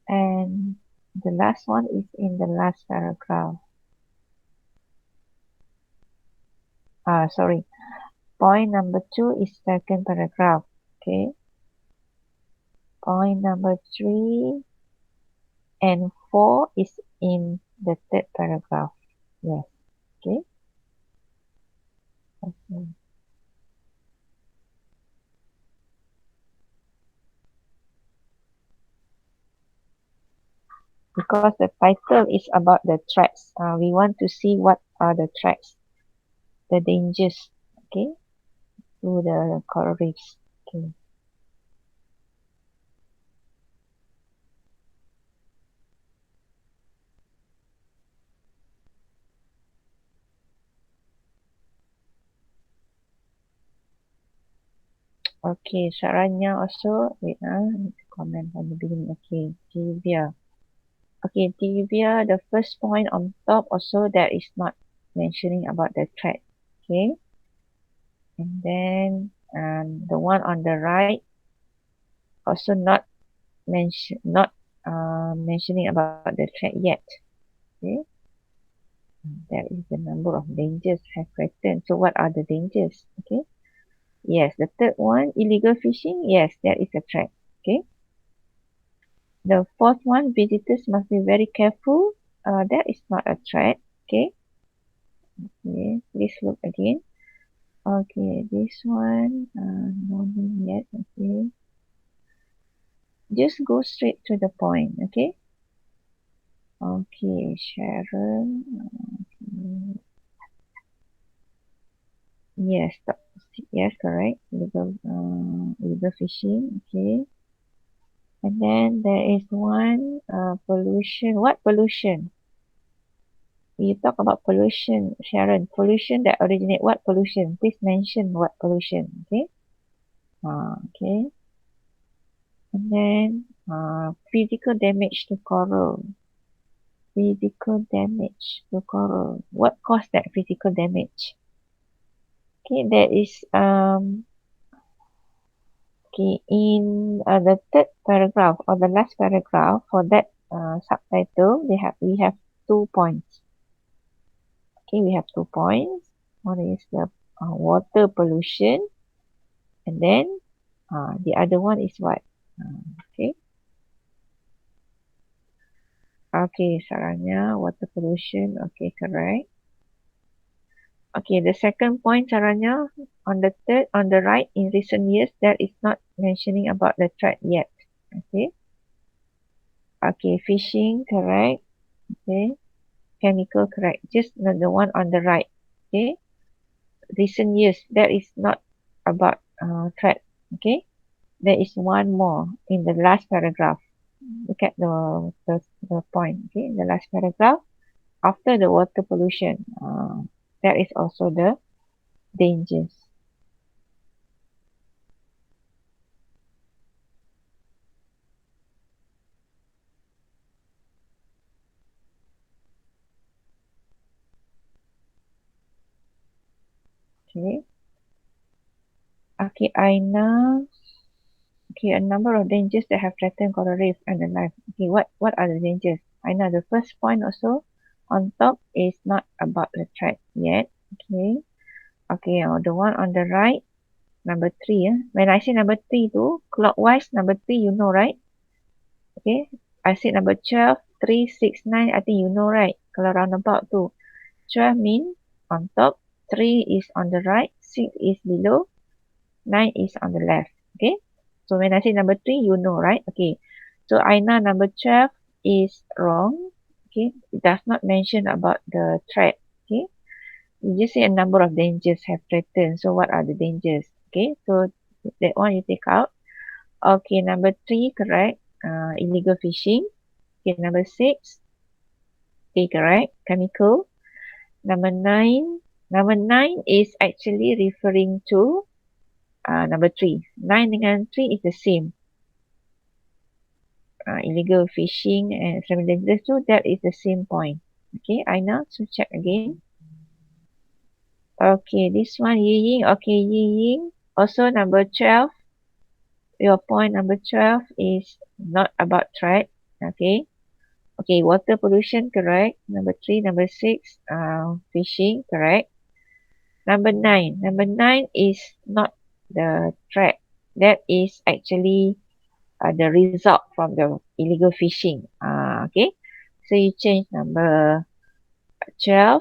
And the last one is in the last paragraph. Sorry. Point number 2 is second paragraph. Okay. Point number 3 and 4 is in the third paragraph. Yes. Okay. Okay. Because the title is about the threats. We want to see what are the threats, the dangers, okay, to the coral reefs. Okay. Okay, Saranya also, wait, need to comment from the beginning. Okay, Divya. Okay, Divya, the first point on top also that is not mentioning about the threat. Okay. And then the one on the right also not mentioning about the threat yet. Okay. That is the number of dangers have threatened. So what are the dangers? Okay. Yes, the third one, illegal fishing. Yes, that is a threat. Okay. The fourth one, visitors must be very careful. That is not a threat. Okay. Okay. Please look again. Okay, this one, no name yet. Okay. Just go straight to the point. Okay. Okay, Sharon. Okay. Yes, yes, correct. Illegal fishing. Okay. And then there is one pollution. What pollution? We talk about pollution, Sharon. Pollution that originate what pollution? Please mention what pollution. Okay. Okay. And then physical damage to coral. Physical damage to coral. What caused that physical damage? Okay, there is okay, in the third paragraph or the last paragraph for that subtitle, we have 2 points. Okay, we have 2 points. One is the water pollution, and then the other one is what? Okay. Okay, Saranya, water pollution. Okay, correct. Okay, the second point, Saranya, on the right, in recent years, that is not mentioning about the threat yet. Okay. Okay, fishing, correct. Okay. Chemical, correct. Just the one on the right. Okay. Recent years, that is not about threat. Okay. There is one more in the last paragraph. look at the point, okay, the last paragraph. After the water pollution, that is also the dangers. Okay. Okay, Aina. Okay, a number of dangers that have threatened coral reef and the life. Okay, what are the dangers? Aina, the first point also on top is not about the threat yet. Okay. Okay, the one on the right, number 3. When I say number 3 tu, clockwise number 3, you know, right? Okay. I said number 12, 3, 6, 9. I think you know, right? Kalau roundabout tu. 12 mean on top, 3 is on the right, 6 is below, 9 is on the left. Okay. So when I say number 3, you know, right? Okay. So Aina, number 12 is wrong. Okay. It does not mention about the threat. Okay. You just say a number of dangers have threatened. So what are the dangers? Okay. So that one you take out. Okay. Number 3, correct. Illegal fishing. Okay. Number 6. Okay, correct. Chemical. Number 9. Number 9 is actually referring to number 3. 9 dengan 3 is the same. Illegal fishing and extreme dangerous too, that is the same point. Okay, Aina, so check again. Okay, this one, Yi Ying. Okay, Yi Ying. Also, number 12. Your point number 12 is not about threat. Okay. Okay, water pollution, correct. Number 3, number 6, fishing, correct. Number 9. Number 9 is not the threat. That is actually the result from the illegal fishing. Okay. So you change number 12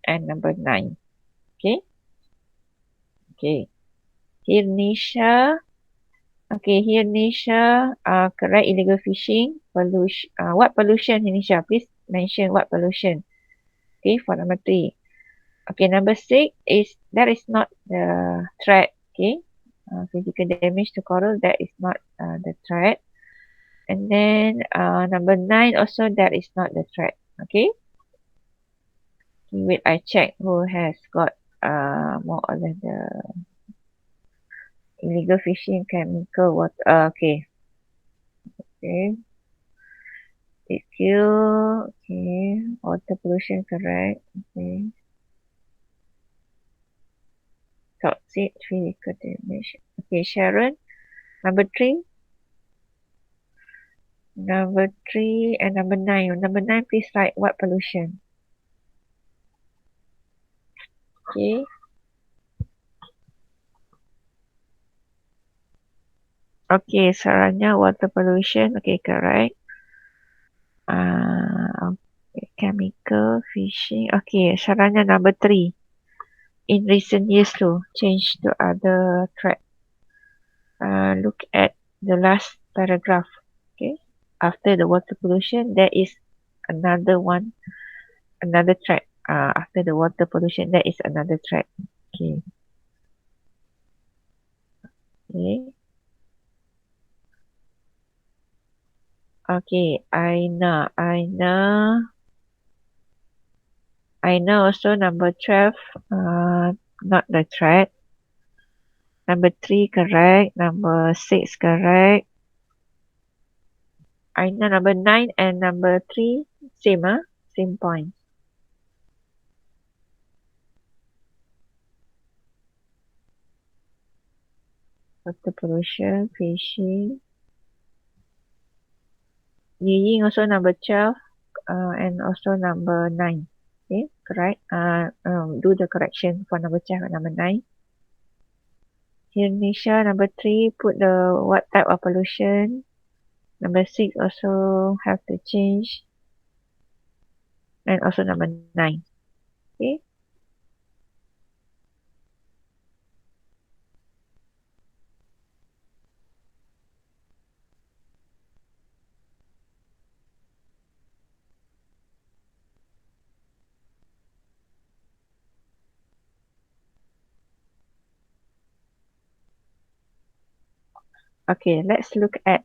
and number 9. Okay. Okay. Here Nisha. Okay, here Nisha. Correct, illegal fishing. Pollution. What pollution, Nisha? Please mention what pollution. Okay, for number 3. Okay, number 6 is, that is not the threat. Okay. Physical damage to coral, that is not the threat. And then number 9 also, that is not the threat. Okay. Wait, I check who has got more or less the illegal fishing, chemical, water. Okay. Okay. EQ. Okay. Water pollution, correct. Okay. Toxic, physical damage. Okay, Sharon. Number 3. Number 3 and number 9. Number 9, please write what pollution. Okay. Okay, Saranya, water pollution. Okay, correct. Okay, chemical, fishing. Okay, Saranya, number 3. In recent years to change to other track. Look at the last paragraph. Okay. After the water pollution, there is another one, another track. After the water pollution, there is another track. Okay. Okay. Okay. Aina also number 12. Not the threat. Number 3 correct. Number 6 correct. Aina number 9 and number 3 same, same point. Water pollution, fishing. Ying also number 12 and also number 9. Okay, correct. Do the correction for number 12 and number 9. Indonesia number 3, put the what type of pollution. Number 6 also have to change. And also number 9. Okay. Okay, let's look at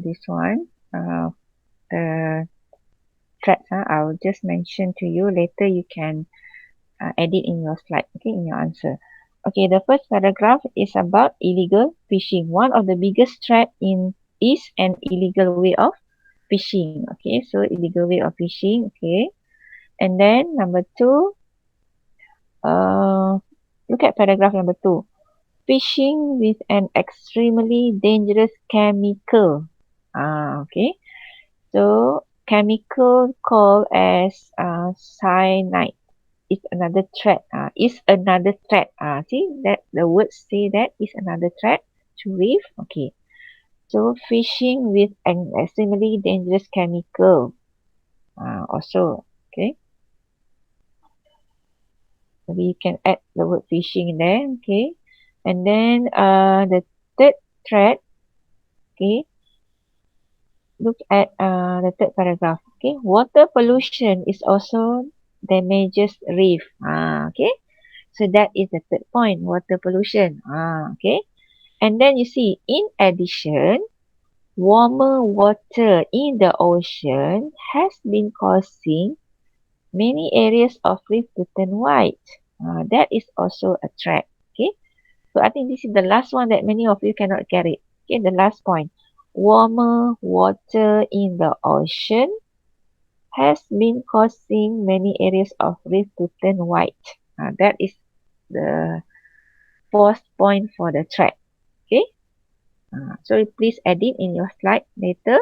this one. the threads. I'll just mention to you later. You can edit in your slide, okay, in your answer. Okay, the first paragraph is about illegal fishing. One of the biggest threat is an illegal way of fishing. Okay, so illegal way of fishing. Okay, and then number two, look at paragraph number two. Fishing with an extremely dangerous chemical. Okay, so chemical called as cyanide is another threat. Is another threat. See that the words say that is another threat to reef. Okay, so fishing with an extremely dangerous chemical. Also, okay, we can add the word fishing in there. Okay, and then the third threat. Okay, look at the third paragraph. Okay, water pollution is also damages reef. Okay, so that is the third point, water pollution. Okay, and then you see, in addition, warmer water in the ocean has been causing many areas of reef to turn white. That is also a threat. Okay, so I think this is the last one that many of you cannot get it. Okay, the last point. Warmer water in the ocean has been causing many areas of reef to turn white. That is the fourth point for the threat. Okay, so please edit in your slide later.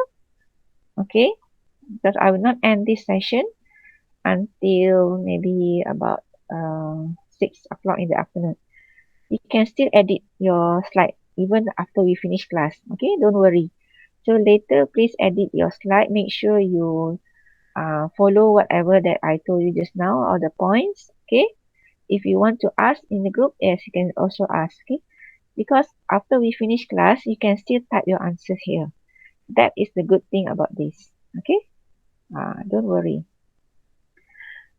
Okay, because I will not end this session until maybe about 6 o'clock in the afternoon. You can still edit your slide even after we finish class. Okay, don't worry. So later, please edit your slide. Make sure you follow whatever that I told you just now, all the points. Okay, if you want to ask in the group, yes, you can also ask. Okay, because after we finish class, you can still type your answers here. That is the good thing about this. Okay, don't worry.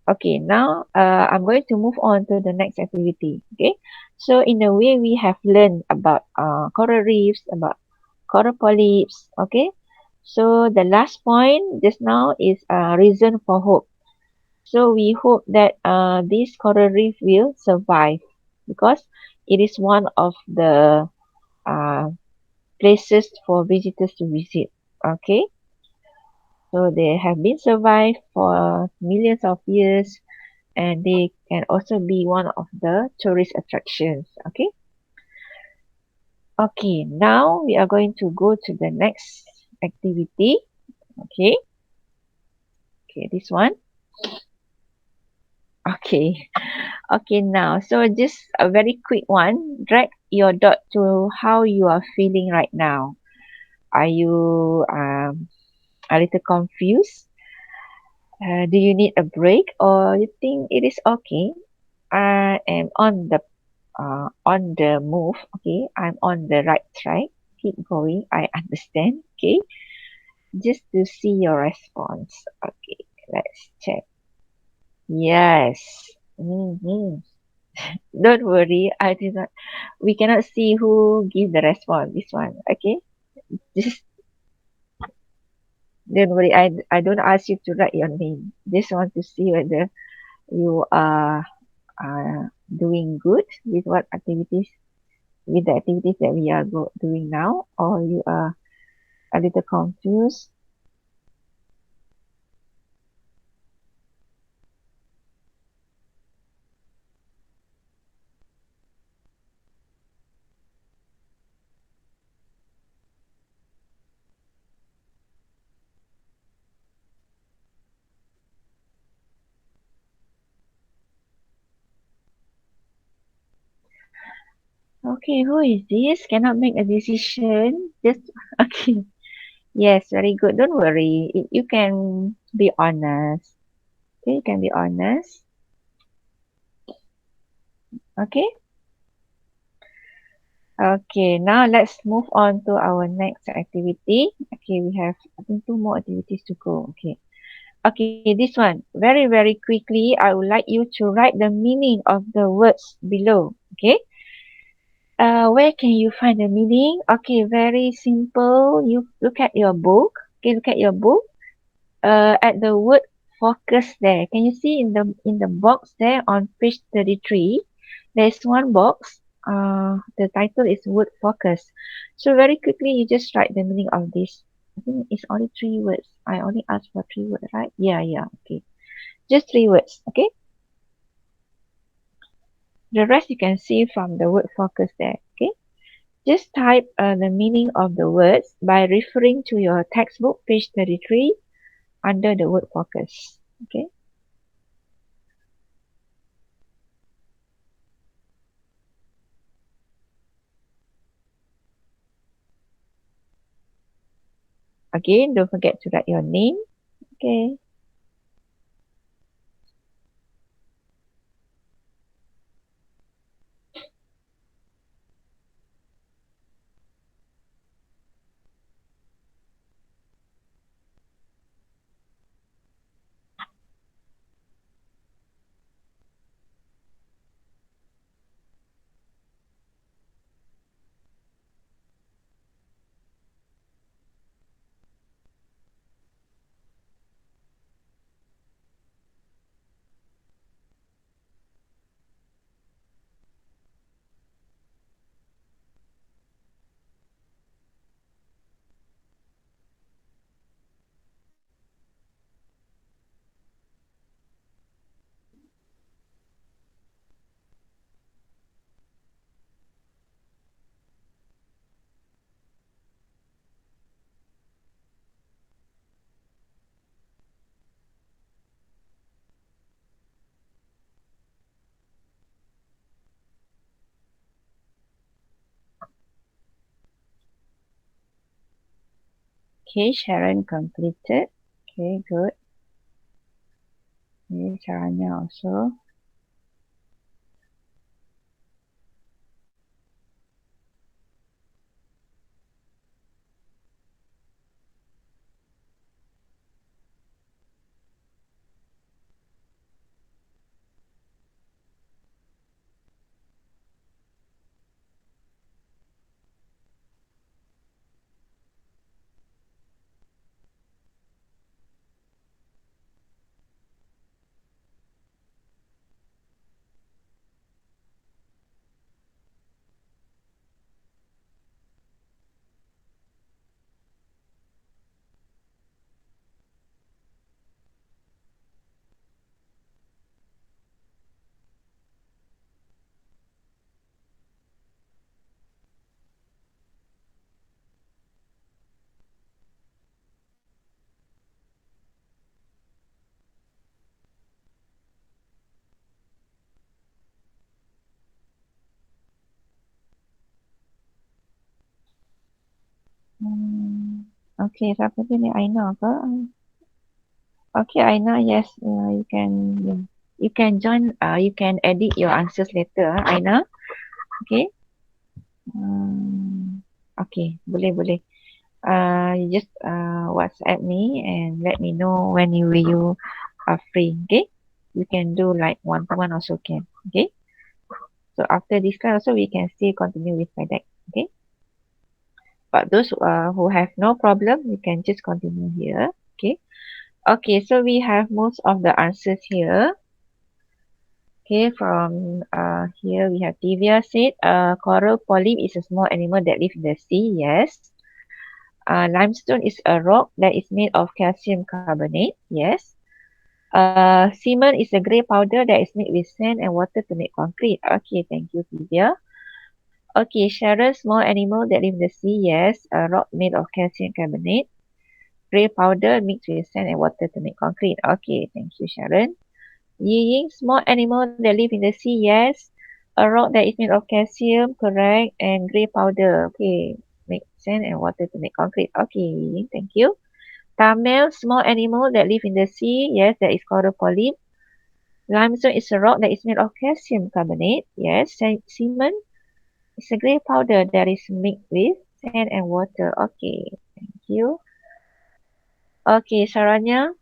Okay, now I'm going to move on to the next activity. Okay, so in a way we have learned about coral reefs, about coral polyps. Okay, so the last point just now is reason for hope. So we hope that this coral reef will survive because it is one of the uh, places for visitors to visit. Okay, so they have been survived for millions of years, and they can also be one of the tourist attractions. Okay, now we are going to go to the next activity. Okay, this one. Okay, now so just a very quick one. Drag your dot to how you are feeling right now. Are you a little confused? Do you need a break, or you think it is okay? I am on the move. Okay, I'm on the right track. Keep going. I understand. Okay, just to see your response. Okay, let's check. Yes. Don't worry. I did not. We cannot see who give the response. This one. Okay. Just don't worry. I don't ask you to write your name. Just want to see whether you are doing good with what activities with the activities that we are doing now, or you are a little confused. Okay, who is this? Cannot make a decision. Just okay. Yes, very good. Don't worry. You can be honest. Okay, you can be honest. Okay. Okay, now let's move on to our next activity. Okay, we have I think 2 more activities to go. Okay. Okay, this one. Very, very quickly, I would like you to write the meaning of the words below. Okay. Where can you find the meaning? Okay, very simple. You look at your book. Okay, look at your book. At the word focus there, can you see in the box there on page 33? There's one box. The title is word focus. So very quickly, you just write the meaning of this. I think it's only 3 words. I only asked for 3 words, right? Yeah, okay. Just 3 words, okay? The rest you can see from the word focus there, okay? Just type the meaning of the words by referring to your textbook, page 33, under the word focus, okay? Again, don't forget to write your name, okay? Okay, Sharon completed. Okay, good. Okay, Charanya also. Okay, siapa tu ni? Aina ke? Okay, Aina, yes, you can join. You can edit your answers later, Aina. Okay. Okay, boleh. You just WhatsApp me and let me know when you are free. Okay. You can do like one-to-one also can. Okay. So after this class also we can still continue with FedEx. Okay. But those who have no problem, you can just continue here. Okay. Okay, so we have most of the answers here. Okay, from here we have Divya said, coral polyp is a small animal that lives in the sea. Yes. Limestone is a rock that is made of calcium carbonate. Yes. Cement is a grey powder that is made with sand and water to make concrete. Okay, thank you, Divya. Okay, Sharon, small animal that live in the sea. Yes. A rock made of calcium carbonate. Grey powder mixed with sand and water to make concrete. Okay, thank you, Sharon. Ying, small animal that live in the sea. Yes. A rock that is made of calcium, correct, and grey powder. Okay, make sand and water to make concrete. Okay, Ying, thank you. Tamil, small animal that live in the sea. Yes, that is called a polyp. Limestone is a rock that is made of calcium carbonate. Yes. Cement is a grey powder that is mixed with sand and water. Okay, thank you. Okay, Saranya.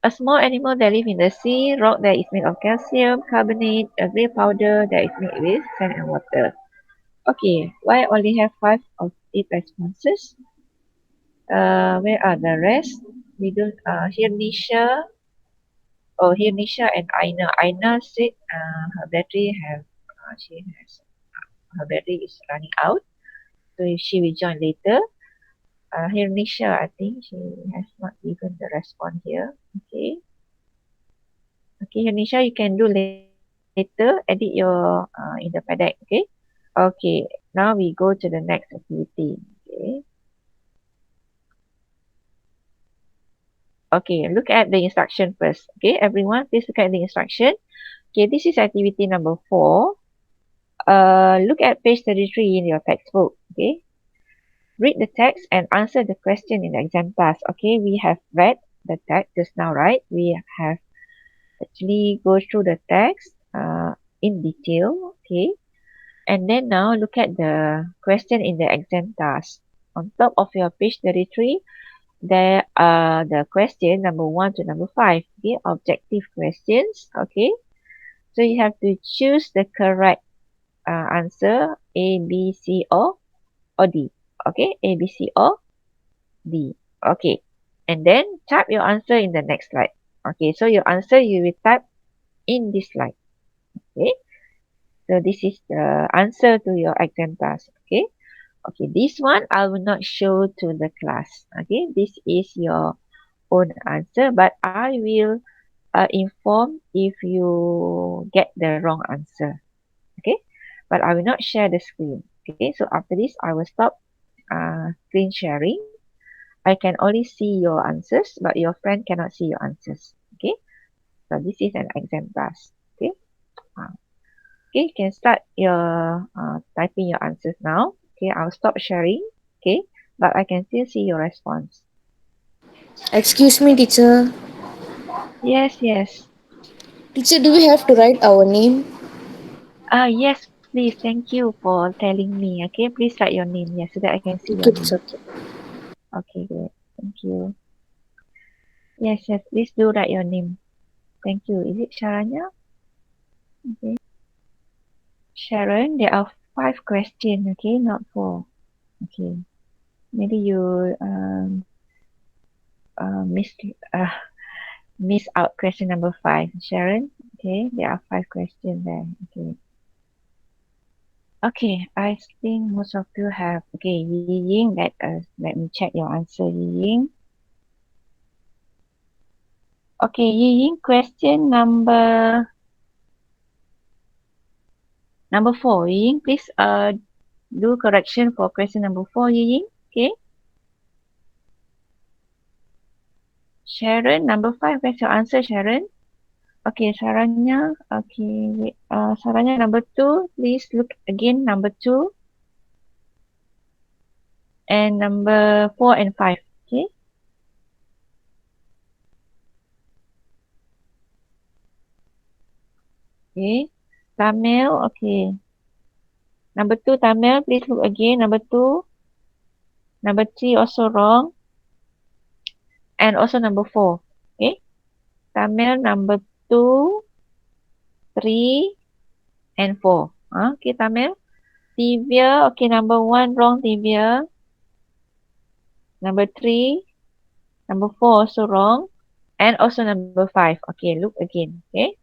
A small animal that lives in the sea, rock that is made of calcium carbonate, a grey powder that is made with sand and water. Okay, why only have 5 of 8 responses? Where are the rest? We don't. Here Nisha. Oh, here Nisha and Aina. Aina said her battery have. She has. Her battery is running out, so she will join later. Here Nisha, I think she has not given the response here. Okay. Okay, here Nisha, you can do later. Edit your in the paddock. Okay. Okay. Now we go to the next activity. Okay. Okay, look at the instruction first. Okay, everyone, please look at the instruction. Okay, this is activity number 4. Look at page 33 in your textbook. Okay, read the text and answer the question in the exam task. Okay, we have read the text just now, right? We have actually go through the text in detail. Okay, and then now look at the question in the exam task. On top of your page 33, there are the question number 1 to number 5. Okay, objective questions. Okay, so you have to choose the correct answer A, B, C, or D. Okay, A, B, C, or D. Okay, and then type your answer in the next slide. Okay, so your answer you will type in this slide. Okay, so this is the answer to your exam task. Okay, okay, this one I will not show to the class. Okay, this is your own answer, but I will inform if you get the wrong answer. Okay, but I will not share the screen. Okay, so after this I will stop screen sharing. I can only see your answers, but your friend cannot see your answers. Okay, so this is an exam task. Okay, okay, you can start your typing your answers now. Okay, I'll stop sharing. Okay, but I can still see your response. Excuse me, teacher. Yes, yes. Teacher, do we have to write our name? Yes, please. Thank you for telling me. Okay, please write your name. Yes, so that I can see your Okay, name. teacher. Okay. Okay, great. Thank you. Yes, yes. Please do write your name. Thank you. Is it Sharanya? Okay. Sharon, there are 5 questions. Okay, not 4. Okay. Maybe you missed miss out question number 5. Sharon. Okay, there are 5 questions there. Okay. Okay, I think most of you have. Okay, Yi Ying, let me check your answer, Yi Ying. Okay, Yi Ying, question number 4. Yi Ying, please do correction for question number 4, Yi Ying. Okay. Sharon, number 5, where's your answer, Sharon? Okay, Saranya. Okay, wait. Saranya, number 2, please look again, number 2. And number 4 and 5. Okay. Okay. Tamil, okay. Number 2, Tamil, please look again, number 2. Number 3 also wrong. And also number 4. Okay. Tamil, number 2, 3, and 4. Okay, Tamil. Tivia, okay, number 1 wrong, Tivia. Number 3, number 4 also wrong. And also number 5. Okay, look again. Okay.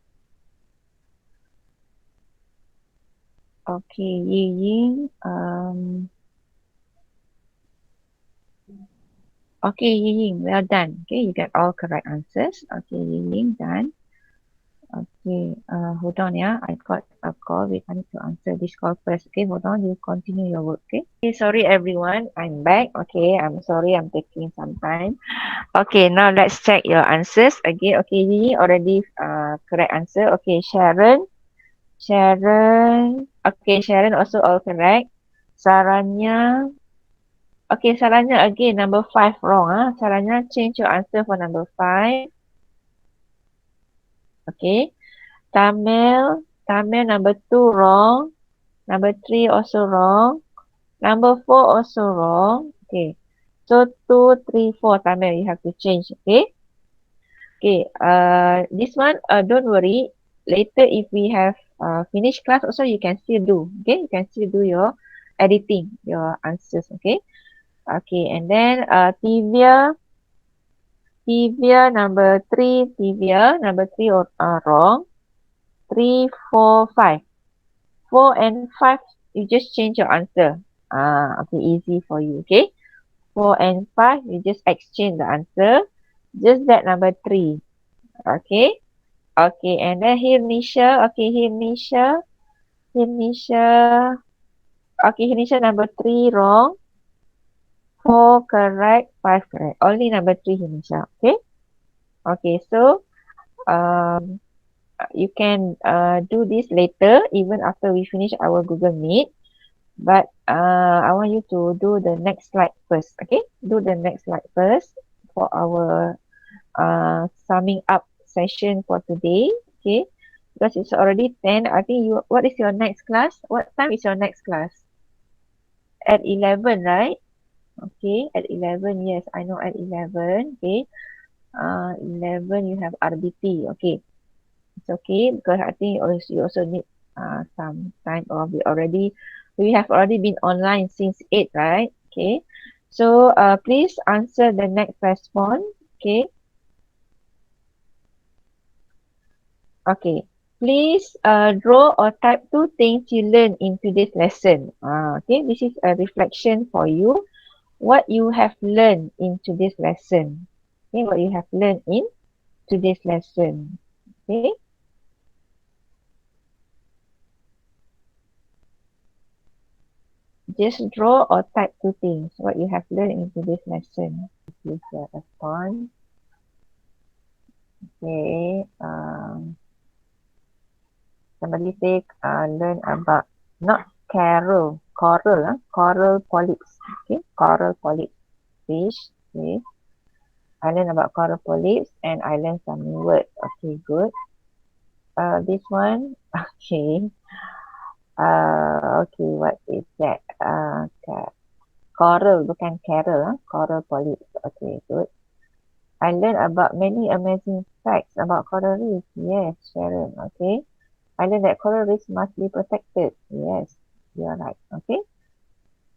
Okay, Yi Ying. Okay, Yi Ying, well done. Okay, you got all correct answers. Okay, Yi Ying, done. Okay, hold on, yeah. I got a call. Wait, I need to answer this call first. Okay, hold on. You continue your work, okay? Okay, sorry everyone. I'm back. Okay, I'm sorry. I'm taking some time. Okay, now let's check your answers again. Okay, Yi Ying already correct answer. Okay, Sharon. Okay, Sharon also all correct. Saranya. Okay, Saranya again, number 5 wrong. Saranya, change your answer for number 5. Okay. Tamil number 2 wrong. Number 3 also wrong. Number 4 also wrong. Okay. So 2, 3, 4, Tamil, you have to change. Okay. Okay. This one, don't worry. Later, if we have finished class, also you can still do. Okay. You can still do your editing, your answers. Okay. Okay, and then Tivia number 3, Tivia number 3 wrong. 3, 4, 5. 4 and 5, you just change your answer. Okay, easy for you. Okay, 4 and 5, you just exchange the answer. Just that number 3. Okay. Okay, and then here Nisha. Okay, here Nisha. Here Nisha. Okay, here Nisha number 3 wrong. 4 correct. 5 correct. Only number 3 here Nisha. Okay. Okay, so um you can do this later even after we finish our Google Meet. But I want you to do the next slide first. Okay, do the next slide first for our summing up session for today. Okay, because it's already 10. I think you, what is your next class? What time is your next class? At 11, right? Okay, at 11. Yes, I know at 11. Okay, 11 you have RBT. Okay, it's okay because I think you also need some time, or we have already been online since 8, right? Okay, so please answer the next response. Okay. Okay. Please draw or type 2 things you learned in today's lesson. Okay, this is a reflection for you. What you have learned in today's lesson. Okay, what you have learned in today's lesson. Okay. Just draw or type 2 things. What you have learned in today's lesson. Please respond. Okay. Somebody say learn about not coral polyps. Okay, coral polyps fish. Okay, I learned about coral polyps and I learned some new words. Okay, good. This one. Okay. Okay, what is that? Coral, bukan carol. Coral polyps. Okay, good. I learned about many amazing facts about coral reefs. Yes, Sharon. Okay. I learned that coral reefs must be protected. Yes, you are right. Okay.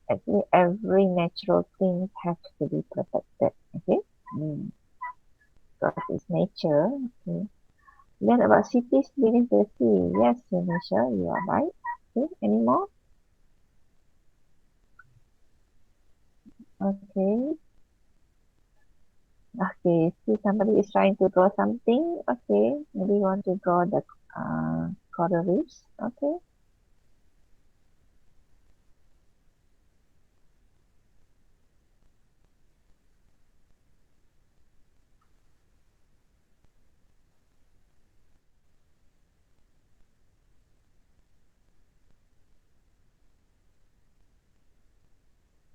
Actually, every natural thing has to be protected. Okay. Because it's nature. Okay. Learn about cities beneath the sea. Yes, Indonesia, you are right. Okay. Any more? Okay. Okay. See, somebody is trying to draw something. Okay. Maybe you want to draw the coral reefs. Okay.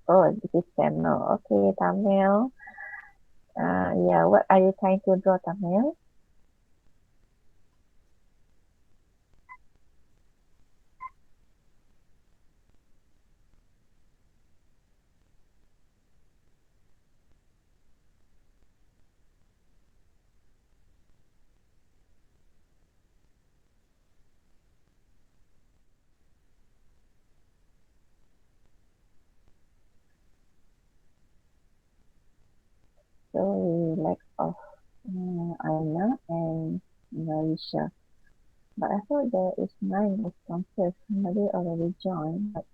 Oh, this is Tamil. Okay, Tamil. Yeah, what are you trying to draw, Tamil? So we lack of Aina and Malaysia. But I thought there is 9 responses. Somebody already joined, but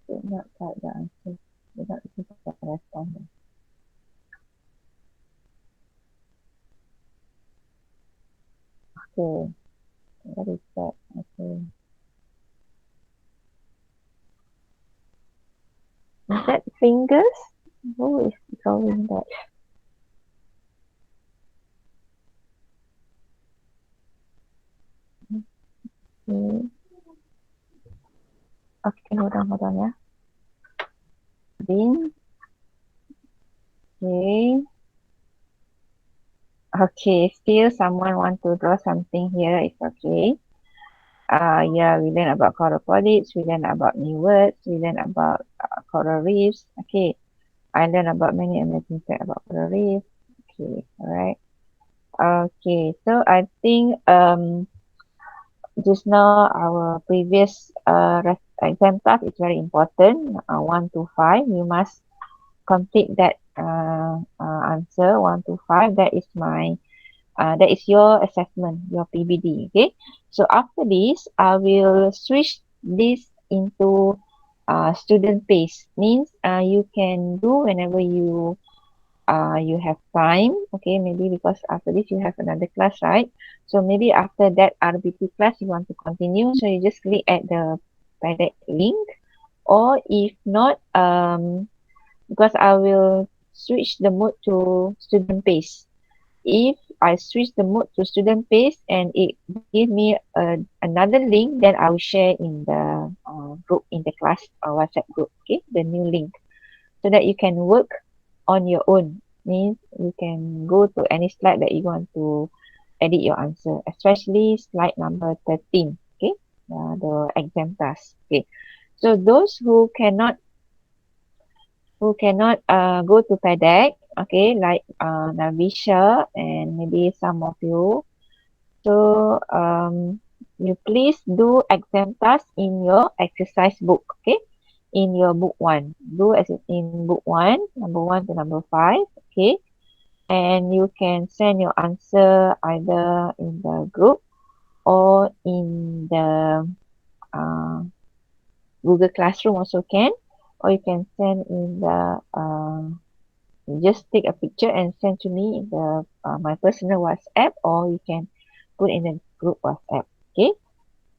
did not type the answer. Did not give the response. Okay, what is that? Okay. Is that fingers? Who is drawing that? Okay. Okay, hold on, yeah. Bin. Okay. Okay, still someone want to draw something here. It's okay. Yeah, we learn about coral polyps, we learn about new words, we learn about coral reefs. Okay, I learned about many amazing facts about coral reefs. Okay, alright. Okay, so I think just now our previous exam task is very important. 1 to 5, you must complete that answer 1 to 5, that is that is your assessment, your PBD. Okay, so after this I will switch this into student pace. Means you can do whenever you have time. Okay, maybe because after this you have another class, right? So maybe after that RBT class you want to continue, so you just click at the direct link. Or if not, because I will switch the mode to student pace. If I switch the mode to student pace and it give me another link, then I will share in the group, in the class WhatsApp group. Okay, the new link, so that you can work on your own. Means you can go to any slide that you want to edit your answer, especially slide number 13. Okay, the exam task. Okay, so those who cannot go to PDEC, okay, like Navisha and maybe some of you. So you please do exam task in your exercise book, okay, in your book 1. Do as in book 1, number 1 to number 5, okay, and you can send your answer either in the group or in the uh, Google Classroom also can, or you can send in the just take a picture and send to me in the my personal WhatsApp, or you can put in the group WhatsApp. Okay.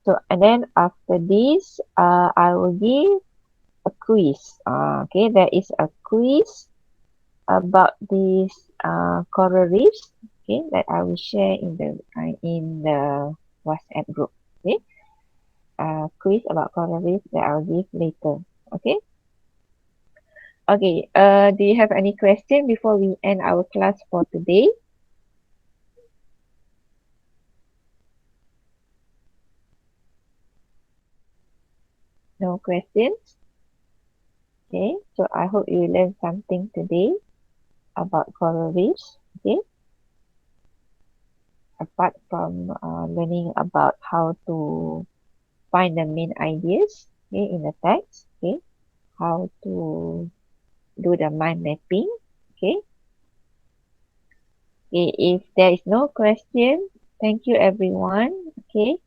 So and then after this, I will give a quiz. Okay, there is a quiz about these coral reefs. Okay, that I will share in the WhatsApp group. Okay, quiz about coral reefs that I'll give later. Okay. Okay. Do you have any question before we end our class for today? No questions? Okay, so I hope you learned something today about coral reefs. Okay, apart from learning about how to find the main ideas, okay, in the text. Okay, how to do the mind mapping. Okay, okay, if there is no question, thank you everyone. Okay,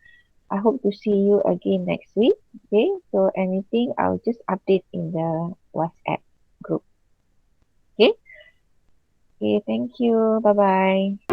I hope to see you again next week. Okay, so anything I'll just update in the WhatsApp group. Okay, okay, thank you. Bye bye.